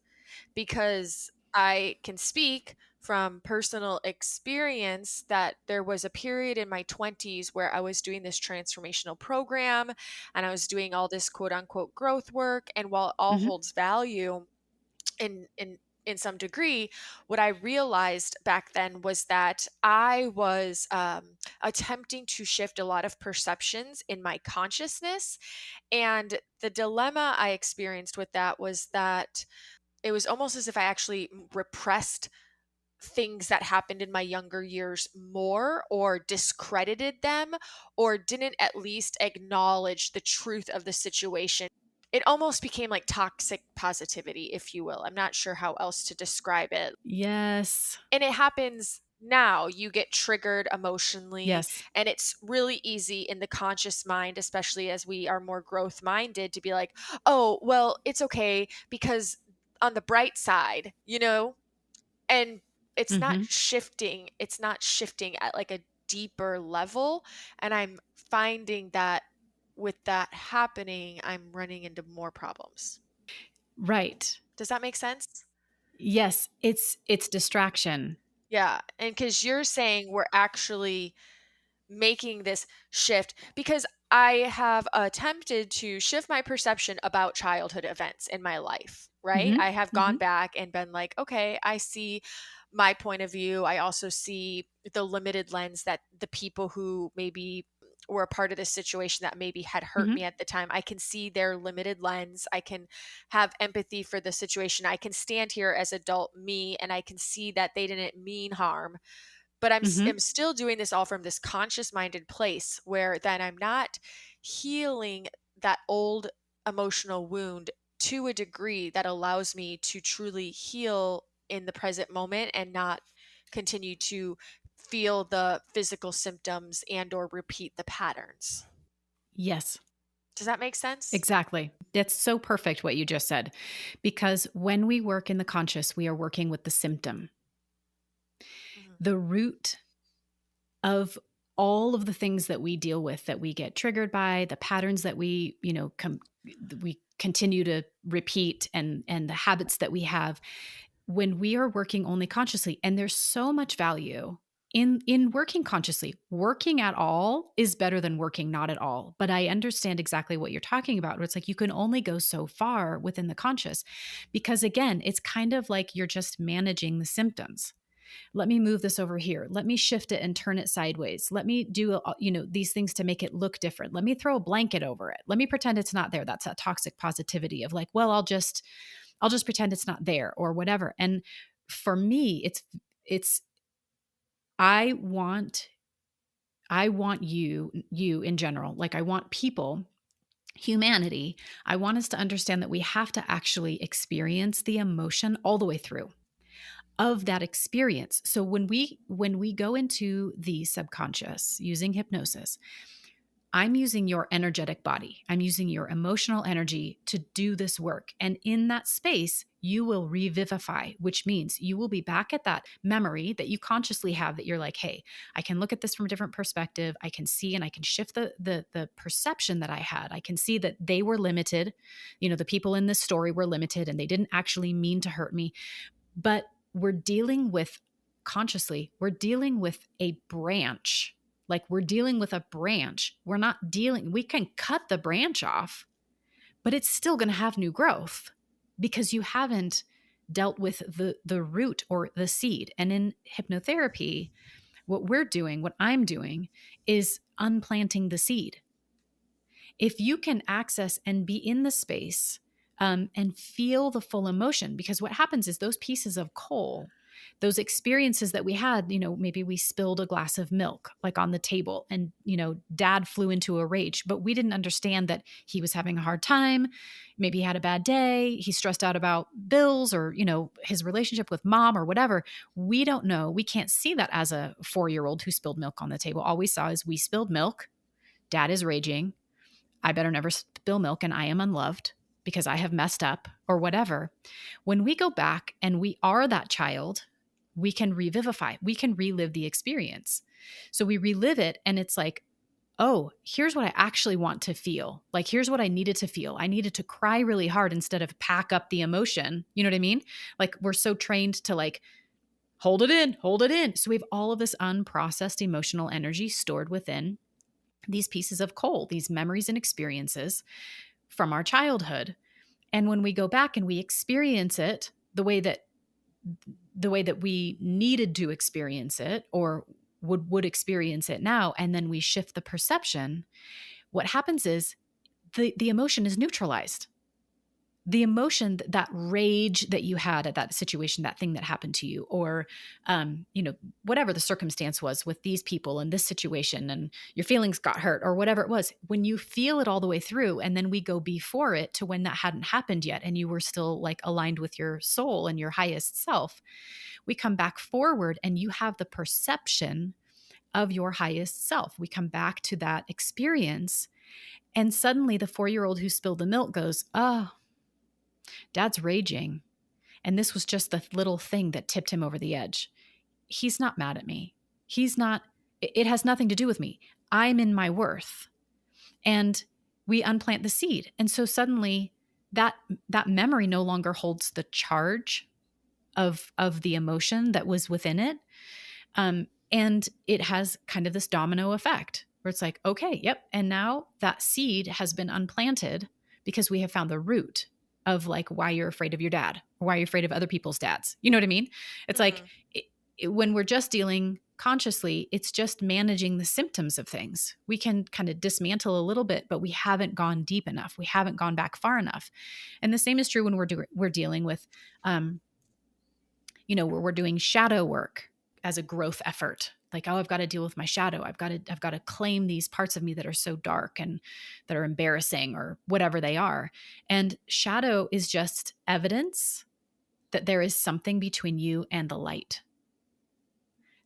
because I can speak from personal experience that there was a period in my 20s where I was doing this transformational program and I was doing all this quote unquote growth work. And while it all Mm-hmm. holds value in some degree, what I realized back then was that I was attempting to shift a lot of perceptions in my consciousness. And the dilemma I experienced with that was that it was almost as if I actually repressed things that happened in my younger years more, or discredited them, or didn't at least acknowledge the truth of the situation. It almost became like toxic positivity, if you will. I'm not sure how else to describe it. Yes. And it happens now. You get triggered emotionally. Yes. And it's really easy in the conscious mind, especially as we are more growth minded, to be like, oh, well, it's okay because on the bright side, and it's Mm-hmm. not shifting at like a deeper level. And I'm finding that with that happening, I'm running into more problems. Right. Does that make sense? Yes. It's distraction. Yeah. And because you're saying we're actually making this shift, because I have attempted to shift my perception about childhood events in my life, right? Mm-hmm. I have Mm-hmm. gone back and been like, okay, I see my point of view. I also see the limited lens that the people who maybe were a part of this situation that maybe had hurt Mm-hmm. me at the time, I can see their limited lens. I can have empathy for the situation. I can stand here as adult me and I can see that they didn't mean harm, but Mm-hmm. am still doing this all from this conscious minded place where then I'm not healing that old emotional wound to a degree that allows me to truly heal in the present moment and not continue to feel the physical symptoms and or repeat the patterns. Yes, Does that make sense? exactly. That's so perfect what you just said. Because when we work in the conscious, we are working with the symptom. Mhm. The root of all of the things that we deal with, that we get triggered by, the patterns that we, we continue to repeat, and the habits that we have, when we are working only consciously. And there's so much value in working consciously. Working at all is better than working not at all. But I understand exactly what you're talking about, where it's like you can only go so far within the conscious, because again, it's kind of like you're just managing the symptoms. Let me move this over here. Let me shift it and turn it sideways. Let me do, these things to make it look different. Let me throw a blanket over it. Let me pretend it's not there. That's a toxic positivity of like, well, I'll just pretend it's not there or whatever. And for me, it's I want you in general, like I want people, humanity, I want us to understand that we have to actually experience the emotion all the way through of that experience. So when we go into the subconscious using hypnosis, I'm using your energetic body. I'm using your emotional energy to do this work. And in that space, you will revivify, which means you will be back at that memory that you consciously have, that you're like, hey, I can look at this from a different perspective. I can see and I can shift the perception that I had. I can see that they were limited. The people in this story were limited and they didn't actually mean to hurt me. But we're dealing with, consciously, we're dealing with a branch. Like we're dealing with a branch. We can cut the branch off, but it's still going to have new growth because you haven't dealt with the root or the seed. And in hypnotherapy, what I'm doing is unplanting the seed. If you can access and be in the space, and feel the full emotion, because what happens is those pieces of coal, those experiences that we had, maybe we spilled a glass of milk like on the table, and dad flew into a rage, but we didn't understand that he was having a hard time. Maybe he had a bad day, he's stressed out about bills, or his relationship with mom or whatever. We don't know, we can't see that as a 4-year-old who spilled milk on the table. All we saw is we spilled milk, dad is raging, I better never spill milk, and I am unloved because I have messed up or whatever. When we go back and we are that child, we can revivify, we can relive the experience. So we relive it and it's like, oh, here's what I actually want to feel. Like, here's what I needed to feel. I needed to cry really hard instead of pack up the emotion. You know what I mean? Like, we're so trained to like, hold it in, hold it in. So we have all of this unprocessed emotional energy stored within these pieces of coal, these memories and experiences from our childhood. And when we go back and we experience it the way that we needed to experience it, or would experience it now, and then we shift the perception, what happens is the emotion is neutralized. The emotion, that rage that you had at that situation, that thing that happened to you, or whatever the circumstance was with these people in this situation, and your feelings got hurt or whatever it was, when you feel it all the way through, and then we go before it to when that hadn't happened yet and you were still like aligned with your soul and your highest self, we come back forward and you have the perception of your highest self. We come back to that experience, and suddenly the 4-year-old who spilled the milk goes, oh, dad's raging, and this was just the little thing that tipped him over the edge. He's not mad at me. He's not, it has nothing to do with me. I'm in my worth. And we unplant the seed. And so suddenly that memory no longer holds the charge of the emotion that was within it. And it has kind of this domino effect where it's like, okay, yep. And now that seed has been unplanted because we have found the root of like why you're afraid of your dad or why you're afraid of other people's dads. You know what I mean? It's like when we're just dealing consciously, it's just managing the symptoms of things. We can kind of dismantle a little bit, but we haven't gone deep enough. We haven't gone back far enough. And the same is true when we're dealing with, where we're doing shadow work as a growth effort. Like, oh, I've got to deal with my shadow. I've got to claim these parts of me that are so dark and that are embarrassing or whatever they are. And shadow is just evidence that there is something between you and the light.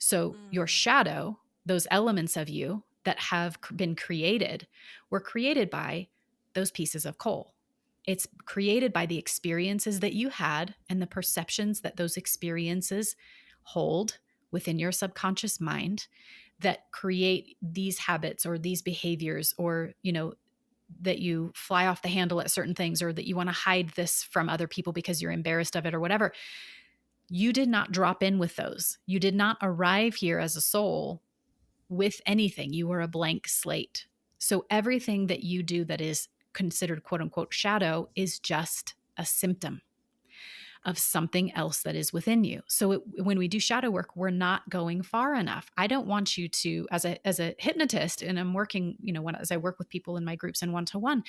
So your shadow, those elements of you that have been created, were created by those pieces of coal. It's created by the experiences that you had and the perceptions that those experiences hold within your subconscious mind that create these habits or these behaviors, or, that you fly off the handle at certain things, or that you want to hide this from other people because you're embarrassed of it or whatever. You did not drop in with those. You did not arrive here as a soul with anything. You were a blank slate. So everything that you do that is considered quote unquote shadow is just a symptom of something else that is within you. So when we do shadow work, we're not going far enough. I don't want you to, as a hypnotist, and I'm working, as I work with people in my groups and one-to-one,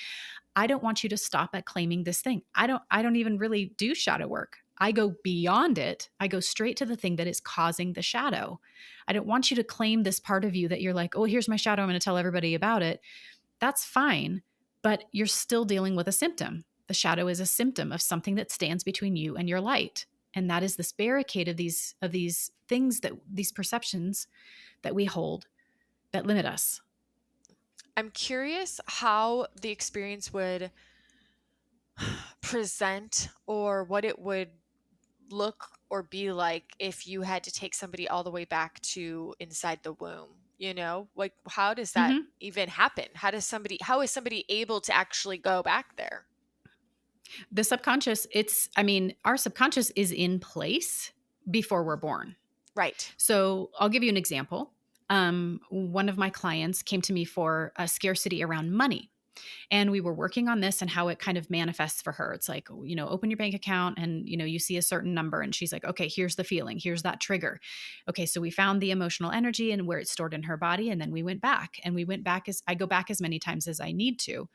I don't want you to stop at claiming this thing. I don't even really do shadow work. I go beyond it. I go straight to the thing that is causing the shadow. I don't want you to claim this part of you that you're like, oh, here's my shadow, I'm going to tell everybody about it. That's fine, but you're still dealing with a symptom. The shadow is a symptom of something that stands between you and your light. And that is this barricade of these things, that these perceptions that we hold that limit us. I'm curious how the experience would present, or what it would look or be like if you had to take somebody all the way back to inside the womb. Like, how does that even happen? How is somebody able to actually go back there? The subconscious, our subconscious is in place before we're born. Right. So I'll give you an example. One of my clients came to me for a scarcity around money. And we were working on this and how it kind of manifests for her. It's like, open your bank account and, you see a certain number. And she's like, okay, here's the feeling. Here's that trigger. Okay, so we found the emotional energy and where it's stored in her body. And then we went back. And I go back as many times as I need to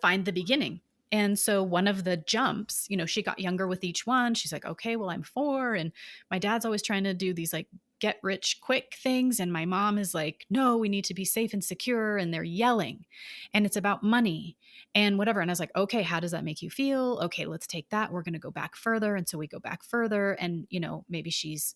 find the beginning. And so one of the jumps, she got younger with each one. She's like, okay, well, I'm 4. And my dad's always trying to do these like get rich quick things. And my mom is like, no, we need to be safe and secure. And they're yelling and it's about money and whatever. And I was like, okay, how does that make you feel? Okay, let's take that. We're going to go back further. And so we go back further and, maybe she's,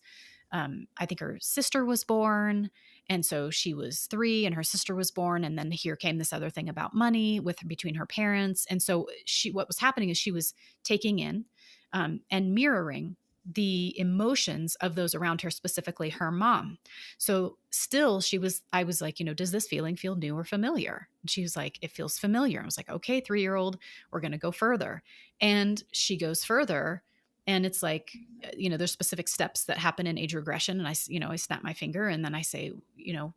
I think her sister was born. And so she was 3 and her sister was born. And then here came this other thing about money between her parents. And so what was happening is she was taking in and mirroring the emotions of those around her, specifically her mom. So still I was like, does this feeling feel new or familiar? And she was like, it feels familiar. I was like, okay, 3-year-old, we're going to go further. And she goes further. And it's like, there's specific steps that happen in age regression. And I snap my finger and then I say,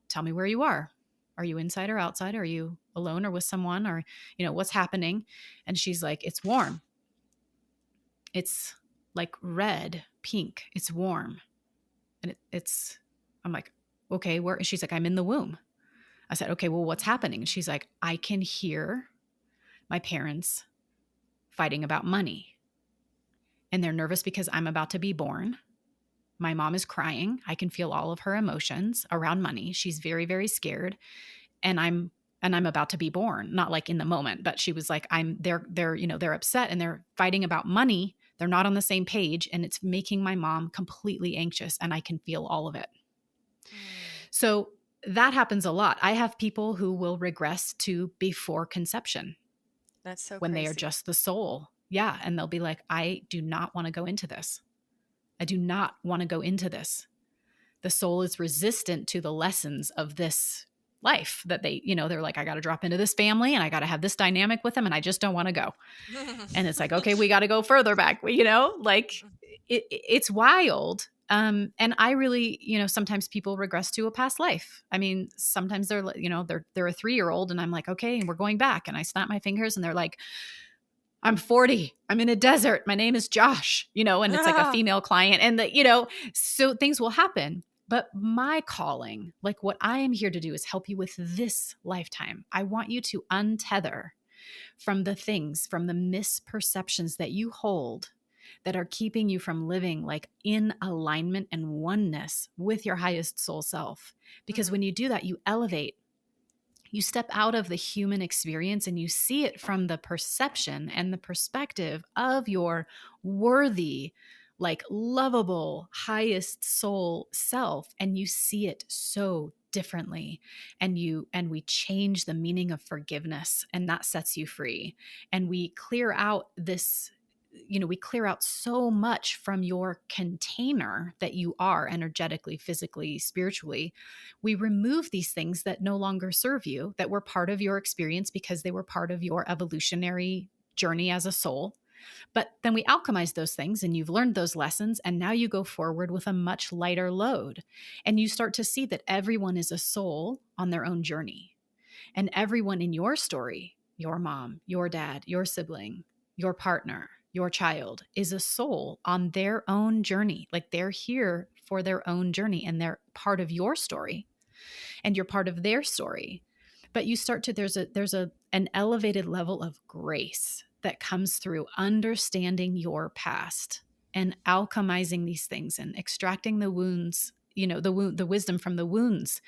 tell me where you are. Are you inside or outside? Are you alone or with someone? Or, what's happening? And she's like, it's warm. It's like red, pink. It's warm. And I'm like, okay, where? She's like, I'm in the womb. I said, okay, well, what's happening? And she's like, I can hear my parents fighting about money. And they're nervous because I'm about to be born. My mom is crying. I can feel all of her emotions around money. She's very, very scared. And I'm about to be born. Not like in the moment, but she was like, they're upset and they're fighting about money. They're not on the same page. And it's making my mom completely anxious and I can feel all of it. So that happens a lot. I have people who will regress to before conception. That's so when crazy. They are just the soul. Yeah. And they'll be like, I do not want to go into this. I do not want to go into this. The soul is resistant to the lessons of this life that they're like, I got to drop into this family and I got to have this dynamic with them. And I just don't want to go. And it's like, okay, we got to go further back. It's wild. And I really, sometimes people regress to a past life. I mean, sometimes they're a 3-year-old and I'm like, okay, and we're going back, and I snap my fingers and they're like, I'm 40. I'm in a desert. My name is Josh, and it's like a female client, and so things will happen. But my calling, like what I am here to do, is help you with this lifetime. I want you to untether from the things, from the misperceptions that you hold that are keeping you from living like in alignment and oneness with your highest soul self. Because when you do that, you elevate. You step out of the human experience and you see it from the perception and the perspective of your worthy, like lovable, highest soul self. And you see it so differently. And we change the meaning of forgiveness, and that sets you free. And we clear out so much from your container that you are energetically, physically, spiritually. We remove these things that no longer serve you, that were part of your experience because they were part of your evolutionary journey as a soul. But then we alchemize those things, and you've learned those lessons, and now you go forward with a much lighter load. And you start to see that everyone is a soul on their own journey. And everyone in your story, your mom, your dad, your sibling, your partner, your child, is a soul on their own journey. Like they're here for their own journey, and they're part of your story, and you're part of their story. But you start to, there's an elevated level of grace that comes through understanding your past and alchemizing these things and extracting the wounds, the wisdom from the wounds,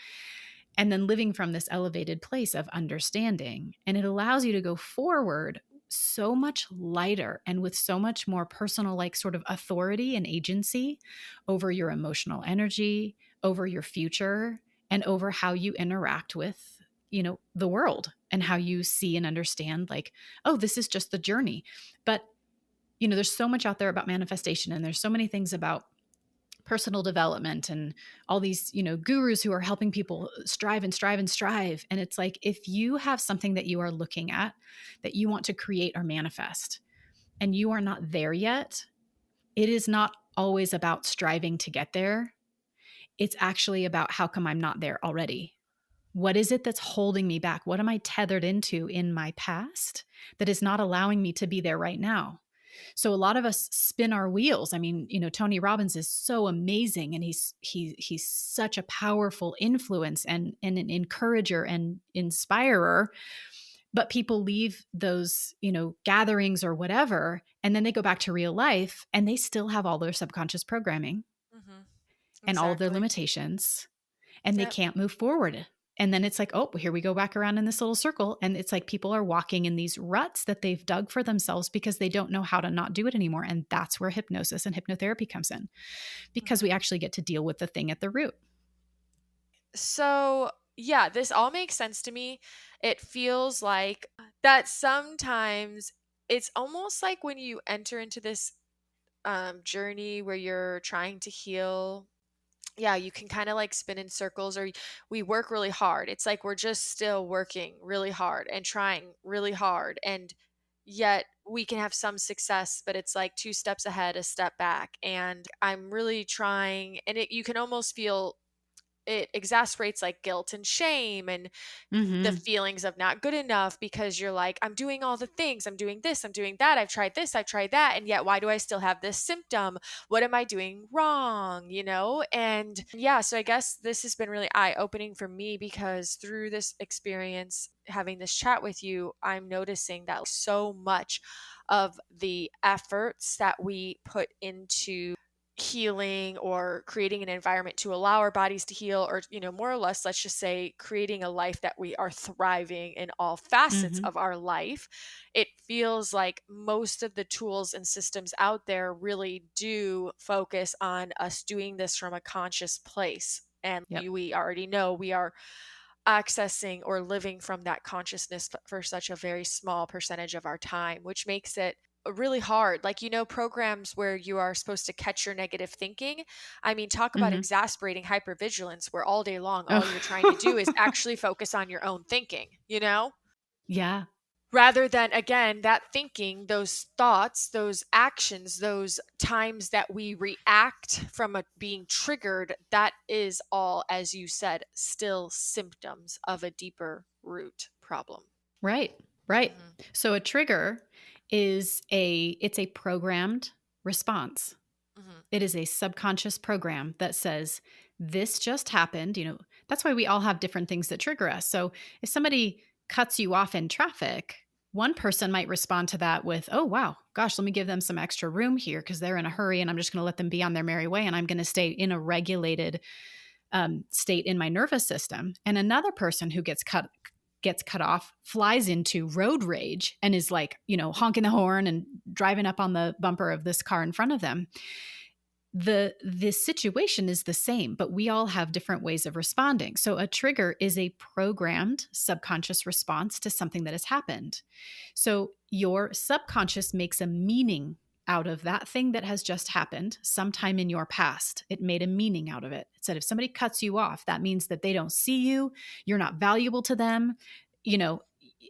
and then living from this elevated place of understanding. And it allows you to go forward so much lighter and with so much more personal, like sort of authority and agency over your emotional energy, over your future, and over how you interact with, the world, and how you see and understand, like, oh, this is just the journey. But, there's so much out there about manifestation, and there's so many things about personal development and all these, gurus who are helping people strive and strive and strive. And it's like, if you have something that you are looking at that you want to create or manifest, and you are not there yet, it is not always about striving to get there. It's actually about, how come I'm not there already? What is it that's holding me back? What am I tethered into in my past that is not allowing me to be there right now? So a lot of us spin our wheels. I mean, Tony Robbins is so amazing, and he's such a powerful influence and an encourager and inspirer. But people leave those, gatherings or whatever, and then they go back to real life, and they still have all their subconscious programming and all of their limitations, and they can't move forward. And then it's like, oh, here we go back around in this little circle. And it's like people are walking in these ruts that they've dug for themselves because they don't know how to not do it anymore. And that's where hypnosis and hypnotherapy comes in, because we actually get to deal with the thing at the root. So, yeah, this all makes sense to me. It feels like that sometimes it's almost like when you enter into this journey where you're trying to heal, yeah, you can kind of like spin in circles, or we work really hard. It's like we're just still working really hard and trying really hard. And yet we can have some success, but it's like 2 steps ahead, a step back. And I'm really trying, and you can almost feel it exasperates like guilt and shame and the feelings of not good enough, because you're like, I'm doing all the things, I'm doing this, I'm doing that, I've tried this, I've tried that, and yet why do I still have this symptom? What am I doing wrong? And yeah, so I guess this has been really eye-opening for me, because through this experience, having this chat with you, I'm noticing that so much of the efforts that we put into healing or creating an environment to allow our bodies to heal, or more or less, let's just say, creating a life that we are thriving in all facets of our life, it feels like most of the tools and systems out there really do focus on us doing this from a conscious place. And we already know we are accessing or living from that consciousness for such a very small percentage of our time, which makes it really hard. Like, programs where you are supposed to catch your negative thinking. I mean, talk about exasperating hypervigilance, where all day long, all you're trying to do is actually focus on your own thinking, Yeah. rather than, again, that thinking, those thoughts, those actions, those times that we react from being triggered, that is all, as you said, still symptoms of a deeper root problem. Right. Right. Mm-hmm. So a trigger it's a programmed response. Mm-hmm. It is a subconscious program that says, this just happened. That's why we all have different things that trigger us. So if somebody cuts you off in traffic, one person might respond to that with, oh, wow, gosh, let me give them some extra room here because they're in a hurry and I'm just going to let them be on their merry way. And I'm going to stay in a regulated state in my nervous system. And another person who gets cut off flies into road rage and is like, honking the horn and driving up on the bumper of this car in front of them. The situation is the same, but we all have different ways of responding. So a trigger is a programmed subconscious response to something that has happened. So your subconscious makes a meaning out of that thing that has just happened sometime in your past. It made a meaning out of it. It said if somebody cuts you off, that means that they don't see you, you're not valuable to them.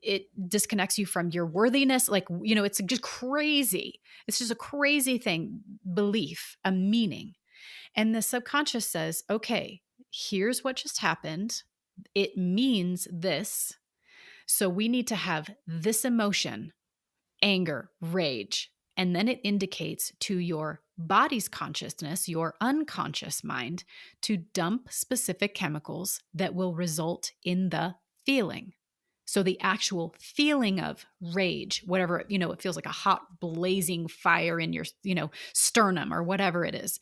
It disconnects you from your worthiness. It's just crazy. It's just a crazy thing, belief, a meaning. And the subconscious says, okay, here's what just happened. It means this. So we need to have this emotion, anger, rage. And then it indicates to your body's consciousness, your unconscious mind, to dump specific chemicals that will result in the feeling. So the actual feeling of rage, whatever, it feels like a hot blazing fire in your, sternum or whatever it is.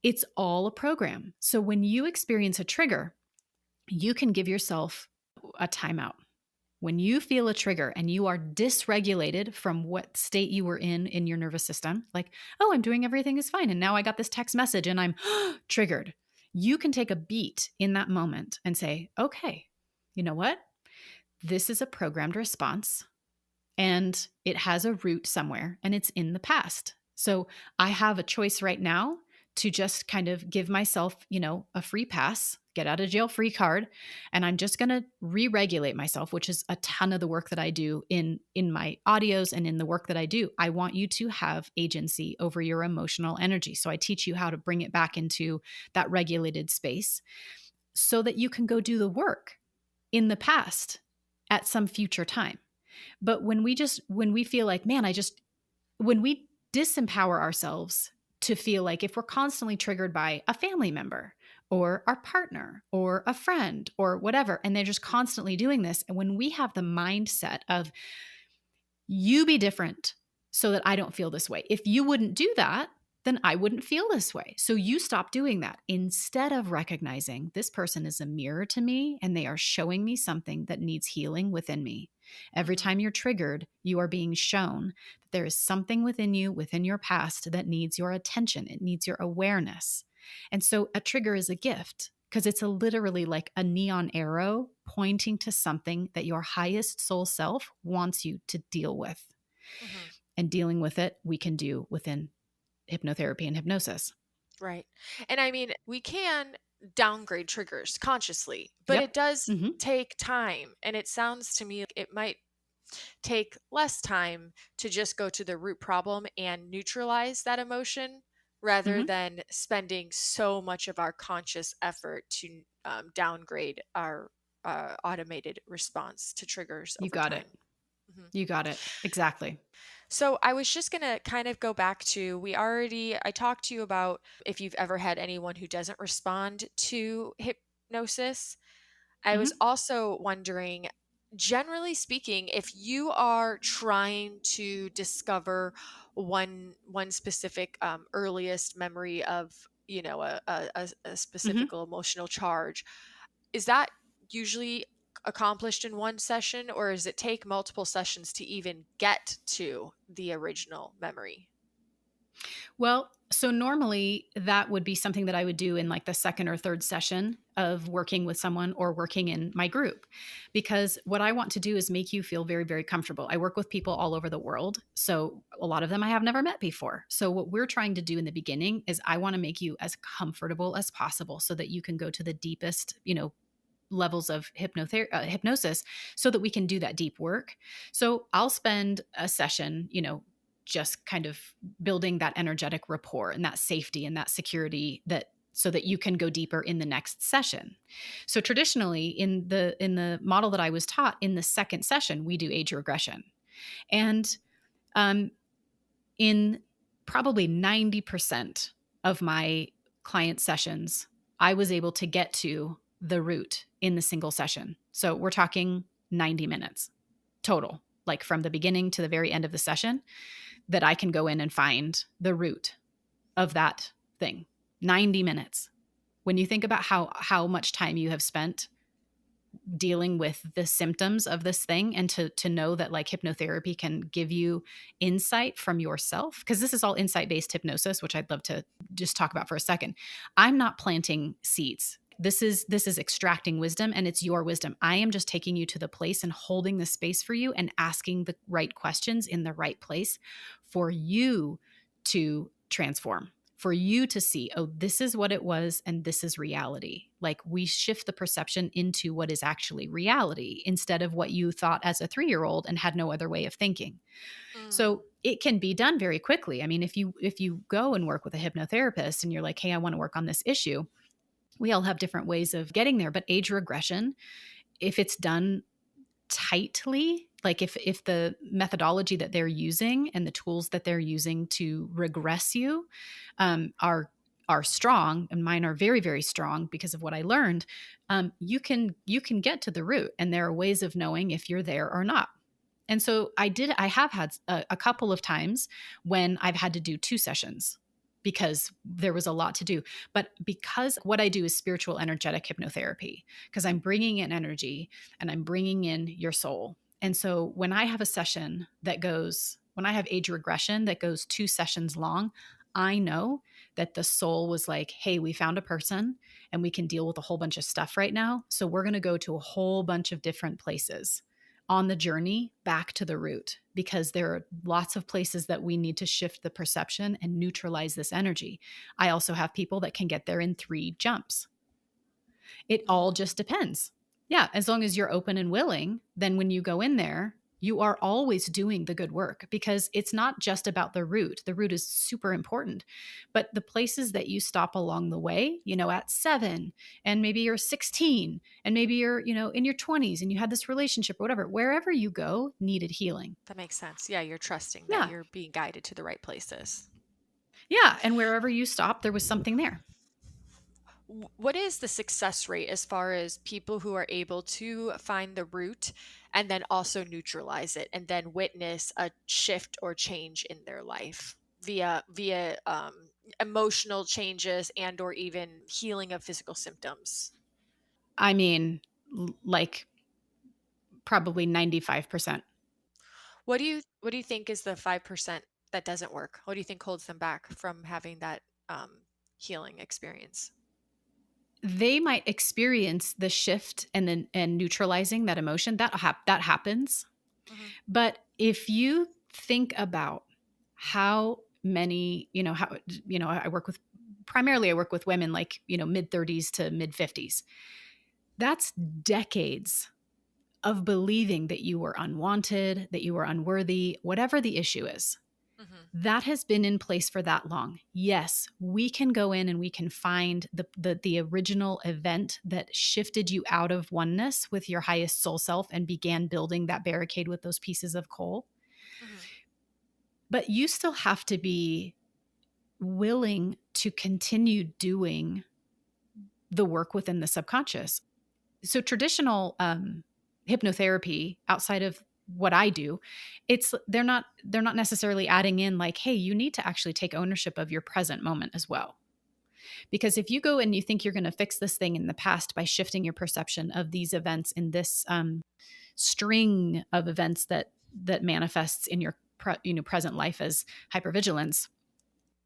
It's all a program. So when you experience a trigger, you can give yourself a timeout. When you feel a trigger and you are dysregulated from what state you were in your nervous system, like, oh, I'm doing everything is fine. And now I got this text message and I'm triggered. You can take a beat in that moment and say, okay, you know what? This is a programmed response and it has a root somewhere and it's in the past. So I have a choice right now to just kind of give myself, a free pass, get out of jail free card. And I'm just going to re-regulate myself, which is a ton of the work that I do in my audios and in the work that I do. I want you to have agency over your emotional energy. So I teach you how to bring it back into that regulated space so that you can go do the work in the past at some future time. But when we feel like, man, when we disempower ourselves to feel like if we're constantly triggered by a family member or our partner or a friend or whatever, and they're just constantly doing this, and when we have the mindset of you be different so that I don't feel this way. If you wouldn't do that, then I wouldn't feel this way. So you stop doing that instead of recognizing this person is a mirror to me and they are showing me something that needs healing within me. Every time you're triggered, you are being shown that there is something within you, within your past that needs your attention. It needs your awareness. And so a trigger is a gift because it's literally like a neon arrow pointing to something that your highest soul self wants you to deal with. Mm-hmm. And dealing with it, we can do within hypnotherapy and hypnosis. Right. And I mean, we can downgrade triggers consciously, but Yep. it does Mm-hmm. take time. And it sounds to me like it might take less time to just go to the root problem and neutralize that emotion rather Mm-hmm. than spending so much of our conscious effort to downgrade our automated response to triggers You over got it. time. Mhm. You got it. Exactly. So I was just going to kind of go back to, I talked to you about if you've ever had anyone who doesn't respond to hypnosis. I was Mm-hmm. also wondering, generally speaking, if you are trying to discover one specific earliest memory of, a Mm-hmm. specific emotional charge, is that usually accomplished in one session, or does it take multiple sessions to even get to the original memory? Well, so normally that would be something that I would do in like the second or third session of working with someone or working in my group. Because what I want to do is make you feel very, very comfortable. I work with people all over the world. So a lot of them I have never met before. So what we're trying to do in the beginning is I want to make you as comfortable as possible so that you can go to the deepest, levels of hypnosis so that we can do that deep work. So I'll spend a session, just kind of building that energetic rapport and that safety and that security that so that you can go deeper in the next session. So traditionally in the model that I was taught, in the second session, we do age regression. And in probably 90% of my client sessions, I was able to get to the root in the single session. So we're talking 90 minutes total, like from the beginning to the very end of the session, that I can go in and find the root of that thing. 90 minutes. When you think about how much time you have spent dealing with the symptoms of this thing, and to know that like hypnotherapy can give you insight from yourself, because this is all insight-based hypnosis, which I'd love to just talk about for a second. I'm not planting seeds. This is extracting wisdom, and it's your wisdom. I am just taking you to the place and holding the space for you and asking the right questions in the right place for you to transform, for you to see, oh, this is what it was and this is reality. Like we shift the perception into what is actually reality instead of what you thought as a 3-year-old and had no other way of thinking. So it can be done very quickly. I mean, if you go and work with a hypnotherapist and you're like, hey, I want to work on this issue, we all have different ways of getting there. But age regression, if it's done tightly, like if the methodology that they're using and the tools that they're using to regress you are strong, and mine are very, very strong because of what I learned, you can get to the root, and there are ways of knowing if you're there or not. And so I have had a couple of times when I've had to do 2 sessions because there was a lot to do. But because what I do is spiritual energetic hypnotherapy, because I'm bringing in energy and I'm bringing in your soul. And so when I have a session when I have age regression that goes 2 sessions long, I know that the soul was like, hey, we found a person and we can deal with a whole bunch of stuff right now. So we're going to go to a whole bunch of different places on the journey back to the root, because there are lots of places that we need to shift the perception and neutralize this energy. I also have people that can get there in 3 jumps. It all just depends. Yeah, as long as you're open and willing, then when you go in there, you are always doing the good work, because it's not just about the root. The root is super important, but the places that you stop along the way, at 7 and maybe you're 16 and maybe you're, in your 20s and you had this relationship or whatever, wherever you go needed healing. That makes sense. Yeah, you're trusting Yeah. that you're being guided to the right places. Yeah. And wherever you stopped, there was something there. What is the success rate as far as people who are able to find the root and then also neutralize it and then witness a shift or change in their life via emotional changes and or even healing of physical symptoms? I mean, like probably 95%. What do you think is the 5% that doesn't work? What do you think holds them back from having that healing experience? They might experience the shift and neutralizing that emotion that happens. Mm-hmm. But if you think about how many, I work with women like, mid 30s to mid 50s. That's decades of believing that you were unwanted, that you were unworthy, whatever the issue is. Mm-hmm. That has been in place for that long. Yes, we can go in and we can find the original event that shifted you out of oneness with your highest soul self and began building that barricade with those pieces of coal. Mm-hmm. But you still have to be willing to continue doing the work within the subconscious. So traditional hypnotherapy, outside of what I do, they're not necessarily adding in like, hey, you need to actually take ownership of your present moment as well. Because if you go and you think you're going to fix this thing in the past by shifting your perception of these events in this string of events that manifests in your present life as hypervigilance,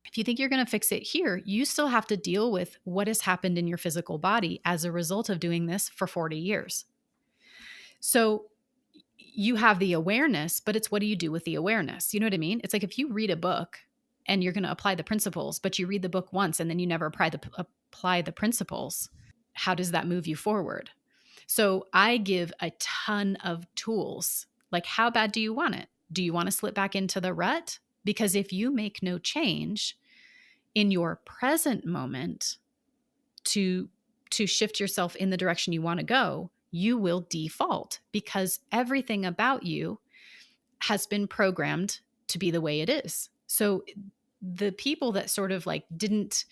if you think you're going to fix it here, you still have to deal with what has happened in your physical body as a result of doing this for 40 years. So you have the awareness, but it's what do you do with the awareness? You know what I mean? It's like if you read a book and you're going to apply the principles, but you read the book once and then you never apply the principles, how does that move you forward? So I give a ton of tools. Like, how bad do you want it? Do you want to slip back into the rut? Because if you make no change in your present moment to shift yourself in the direction you want to go, you will default, because everything about you has been programmed to be the way it is. So the people that sort of like didn't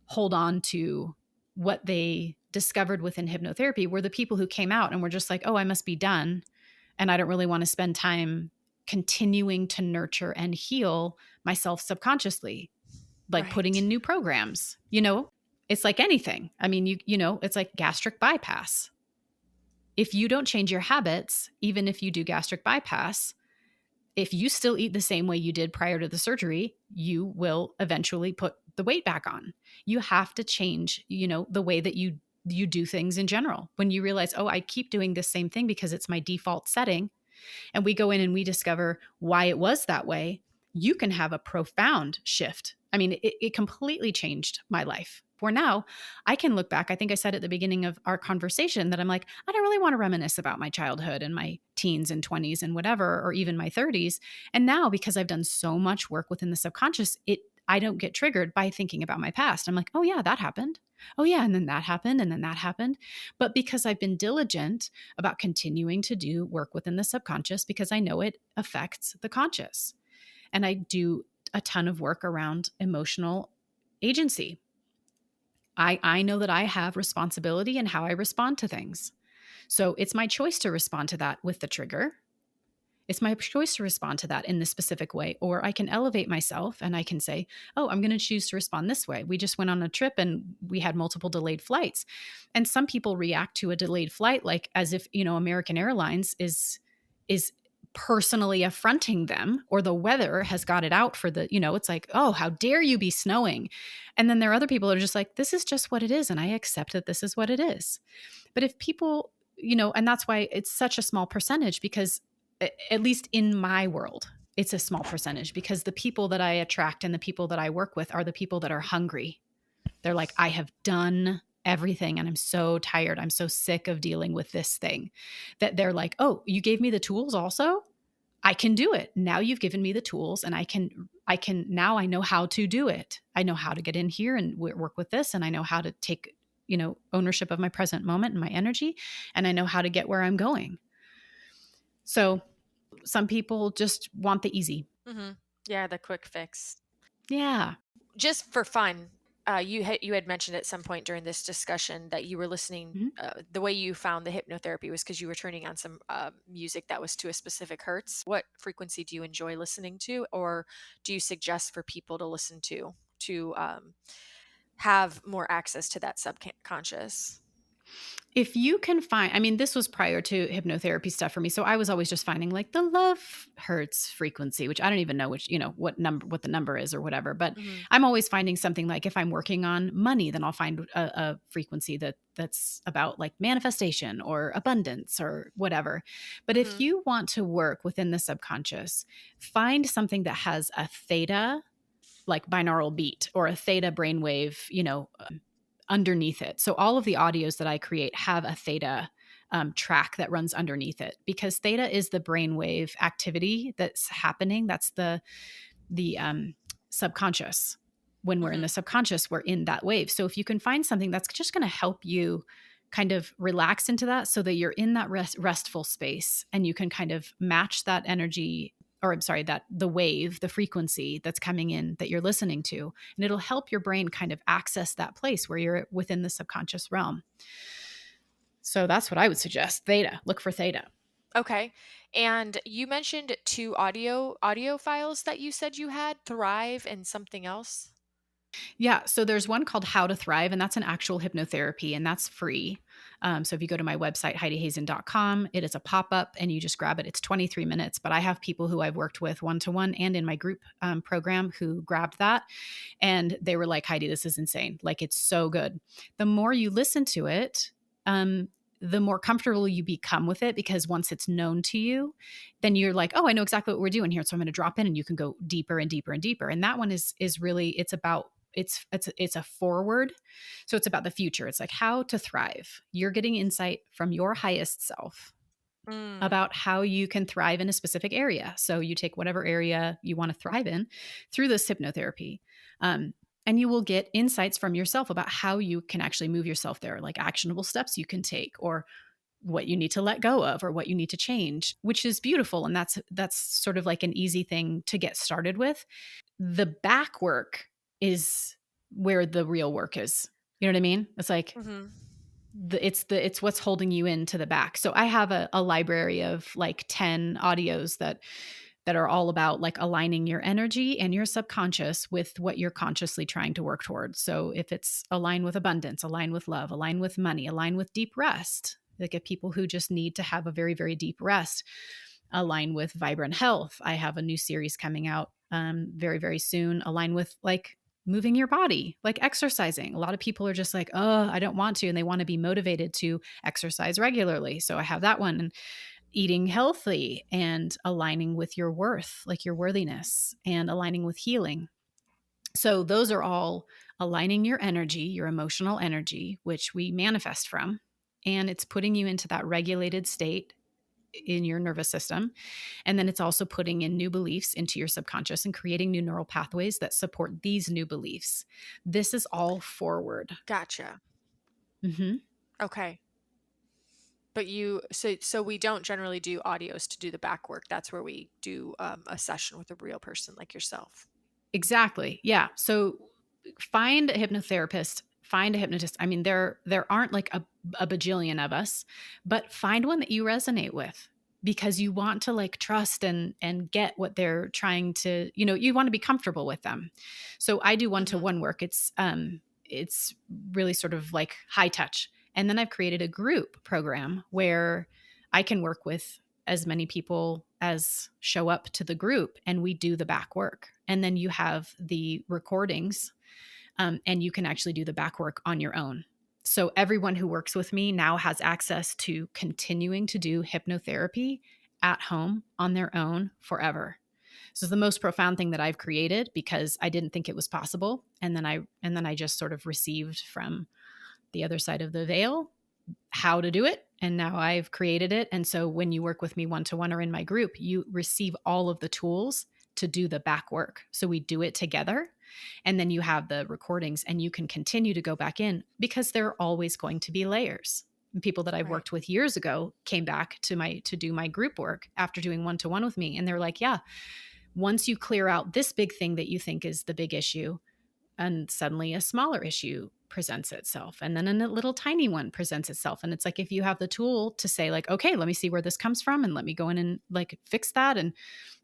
hold on to what they discovered within hypnotherapy were the people who came out and were just like, oh, I must be done. And I don't really want to spend time continuing to nurture and heal myself subconsciously, like putting in new programs. It's like anything. I mean, it's like gastric bypass. If you don't change your habits, even if you do gastric bypass, if you still eat the same way you did prior to the surgery, you will eventually put the weight back on. You have to change, the way that you do things in general. When you realize, oh, I keep doing this same thing because it's my default setting, and we go in and we discover why it was that way, you can have a profound shift. I mean, it completely changed my life. For now, I can look back. I think I said at the beginning of our conversation that I'm like, I don't really want to reminisce about my childhood and my teens and 20s and whatever, or even my 30s. And now, because I've done so much work within the subconscious, I don't get triggered by thinking about my past. I'm like, oh yeah, that happened. Oh yeah, and then that happened, and then that happened. But because I've been diligent about continuing to do work within the subconscious, because I know it affects the conscious. And I do a ton of work around emotional agency. I know that I have responsibility in how I respond to things. So it's my choice to respond to that with the trigger. It's my choice to respond to that in this specific way. Or I can elevate myself and I can say, oh, I'm going to choose to respond this way. We just went on a trip and we had multiple delayed flights. And some people react to a delayed flight like as if, American Airlines is personally affronting them, or the weather has got it out for the, it's like, oh, how dare you be snowing? And then there are other people that are just like, this is just what it is. And I accept that this is what it is. But if people, and that's why it's such a small percentage, because at least in my world, it's a small percentage, because the people that I attract and the people that I work with are the people that are hungry. They're like, I have done everything and I'm so tired. I'm so sick of dealing with this thing, that they're like, oh, you gave me the tools also? I can do it. Now you've given me the tools and I can now I know how to do it. I know how to get in here and work with this. And I know how to take, ownership of my present moment and my energy. And I know how to get where I'm going. So some people just want the easy. Mm-hmm. Yeah. The quick fix. Yeah. Just for fun. You had mentioned at some point during this discussion that you were listening, the way you found the hypnotherapy was because you were turning on some music that was to a specific hertz. What frequency do you enjoy listening to, or do you suggest for people to listen to have more access to that subconscious? If you can find, this was prior to hypnotherapy stuff for me. So I was always just finding like the love hertz frequency, which I don't even know what the number is or whatever. But I'm always finding something like, if I'm working on money, then I'll find a frequency that's about like manifestation or abundance or whatever. But if you want to work within the subconscious, find something that has a theta, like binaural beat, or a theta brainwave, underneath it. So all of the audios that I create have a theta track that runs underneath it, because theta is the brainwave activity that's happening. That's the subconscious. When we're in the subconscious, we're in that wave. So if you can find something that's just going to help you kind of relax into that, so that you're in that restful space and you can kind of match that energy, or I'm sorry, that the wave, the frequency that's coming in that you're listening to, and it'll help your brain kind of access that place where you're within the subconscious realm. So that's what I would suggest. Theta, look for theta. Okay. And you mentioned 2 audio files that you said you had, Thrive and something else. Yeah. So there's one called How to Thrive, and that's an actual hypnotherapy, and that's free. So if you go to my website, HeidiHazen.com, it is a pop-up and you just grab it. It's 23 minutes, but I have people who I've worked with one-to-one and in my group program who grabbed that. And they were like, Heidi, this is insane. Like, it's so good. The more you listen to it, the more comfortable you become with it, because once it's known to you, then you're like, oh, I know exactly what we're doing here. So I'm going to drop in and you can go deeper and deeper and deeper. And that one is really, it's about it's a forward. So it's about the future. It's like how to thrive. You're getting insight from your highest self Mm. about how you can thrive in a specific area. So you take whatever area you want to thrive in through this hypnotherapy. And you will get insights from yourself about how you can actually move yourself there, like actionable steps you can take, or what you need to let go of, or what you need to change, which is beautiful. And that's sort of like an easy thing to get started with. The back work is where the real work is. You know what I mean? It's like Mm-hmm. it's what's holding you into the back. So I have a library of like 10 audios that are all about like aligning your energy and your subconscious with what you're consciously trying to work towards. So if it's align with abundance, align with love, align with money, align with deep rest, like if people who just need to have a very, very deep rest, align with vibrant health. I have a new series coming out very, very soon, align with like moving your body, like exercising. A lot of people are just like, oh, I don't want to. And they want to be motivated to exercise regularly. So I have that one. And eating healthy and aligning with your worth, like your worthiness, and aligning with healing. So those are all aligning your energy, your emotional energy, which we manifest from. And it's putting you into that regulated state in your nervous system. And then it's also putting in new beliefs into your subconscious and creating new neural pathways that support these new beliefs. This is all forward. Gotcha. Mm-hmm. Okay. But so we don't generally do audios to do the back work. That's where we do a session with a real person like yourself. Exactly. Yeah. So find a hypnotherapist, find a hypnotist. I mean, there aren't like a bajillion of us, but find one that you resonate with, because you want to like trust and get what they're trying to, you want to be comfortable with them. So I do one-to-one work. It's really sort of like high touch. And then I've created a group program where I can work with as many people as show up to the group, and we do the back work. And then you have the recordings, and you can actually do the back work on your own. So everyone who works with me now has access to continuing to do hypnotherapy at home on their own forever. This is the most profound thing that I've created, because I didn't think it was possible. And then I just sort of received from the other side of the veil how to do it. And now I've created it. And so when you work with me one-to-one or in my group, you receive all of the tools to do the back work. So we do it together. And then you have the recordings, and you can continue to go back in, because there are always going to be layers. And people that I've worked with years ago came back to do my group work after doing one-to-one with me. And they're like, yeah, once you clear out this big thing that you think is the big issue, and suddenly a smaller issue presents itself, and then a little tiny one presents itself. And it's like, if you have the tool to say like, okay, let me see where this comes from, and let me go in and like fix that, and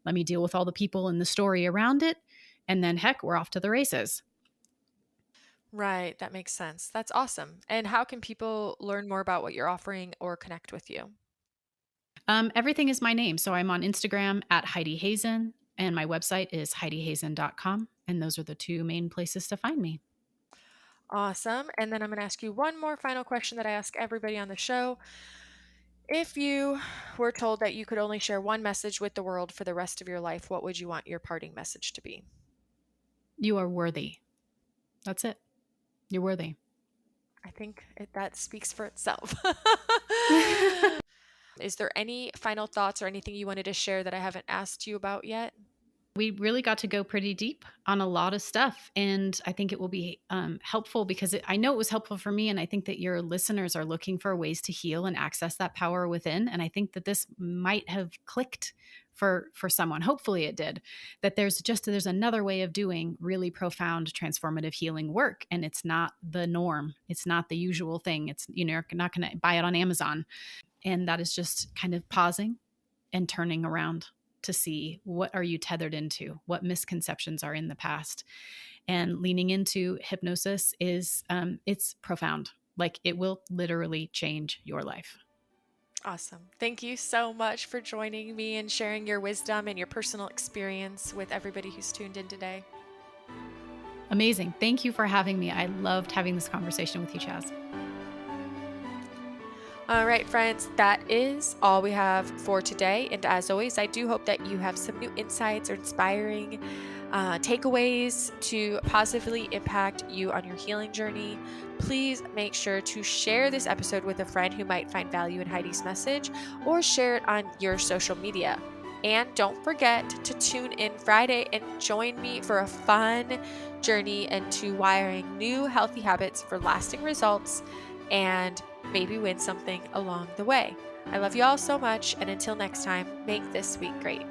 let me deal with all the people in the story around it, and then heck, we're off to the races. Right. That makes sense. That's awesome. And how can people learn more about what you're offering or connect with you? Everything is my name. So I'm on Instagram at Heidi Hazen, and my website is HeidiHazen.com. And those are the two main places to find me. Awesome. And then I'm going to ask you one more final question that I ask everybody on the show. If you were told that you could only share one message with the world for the rest of your life, what would you want your parting message to be? You are worthy. That's it. You're worthy. I think that speaks for itself. Is there any final thoughts or anything you wanted to share that I haven't asked you about yet? We really got to go pretty deep on a lot of stuff. And I think it will be helpful, because I know it was helpful for me. And I think that your listeners are looking for ways to heal and access that power within. And I think that this might have clicked for someone. Hopefully it did. That there's another way of doing really profound transformative healing work. And it's not the norm. It's not the usual thing. It's, you're not going to buy it on Amazon. And that is just kind of pausing and turning around to see, what are you tethered into? What misconceptions are in the past? And leaning into hypnosis is, it's profound. Like, it will literally change your life. Awesome. Thank you so much for joining me and sharing your wisdom and your personal experience with everybody who's tuned in today. Amazing. Thank you for having me. I loved having this conversation with you, Chaz. All right, friends, that is all we have for today. And as always, I do hope that you have some new insights or inspiring takeaways to positively impact you on your healing journey, please make sure to share this episode with a friend who might find value in Heidi's message, or share it on your social media. And don't forget to tune in Friday and join me for a fun journey into wiring new healthy habits for lasting results, and maybe win something along the way. I love you all so much, and until next time, make this week great.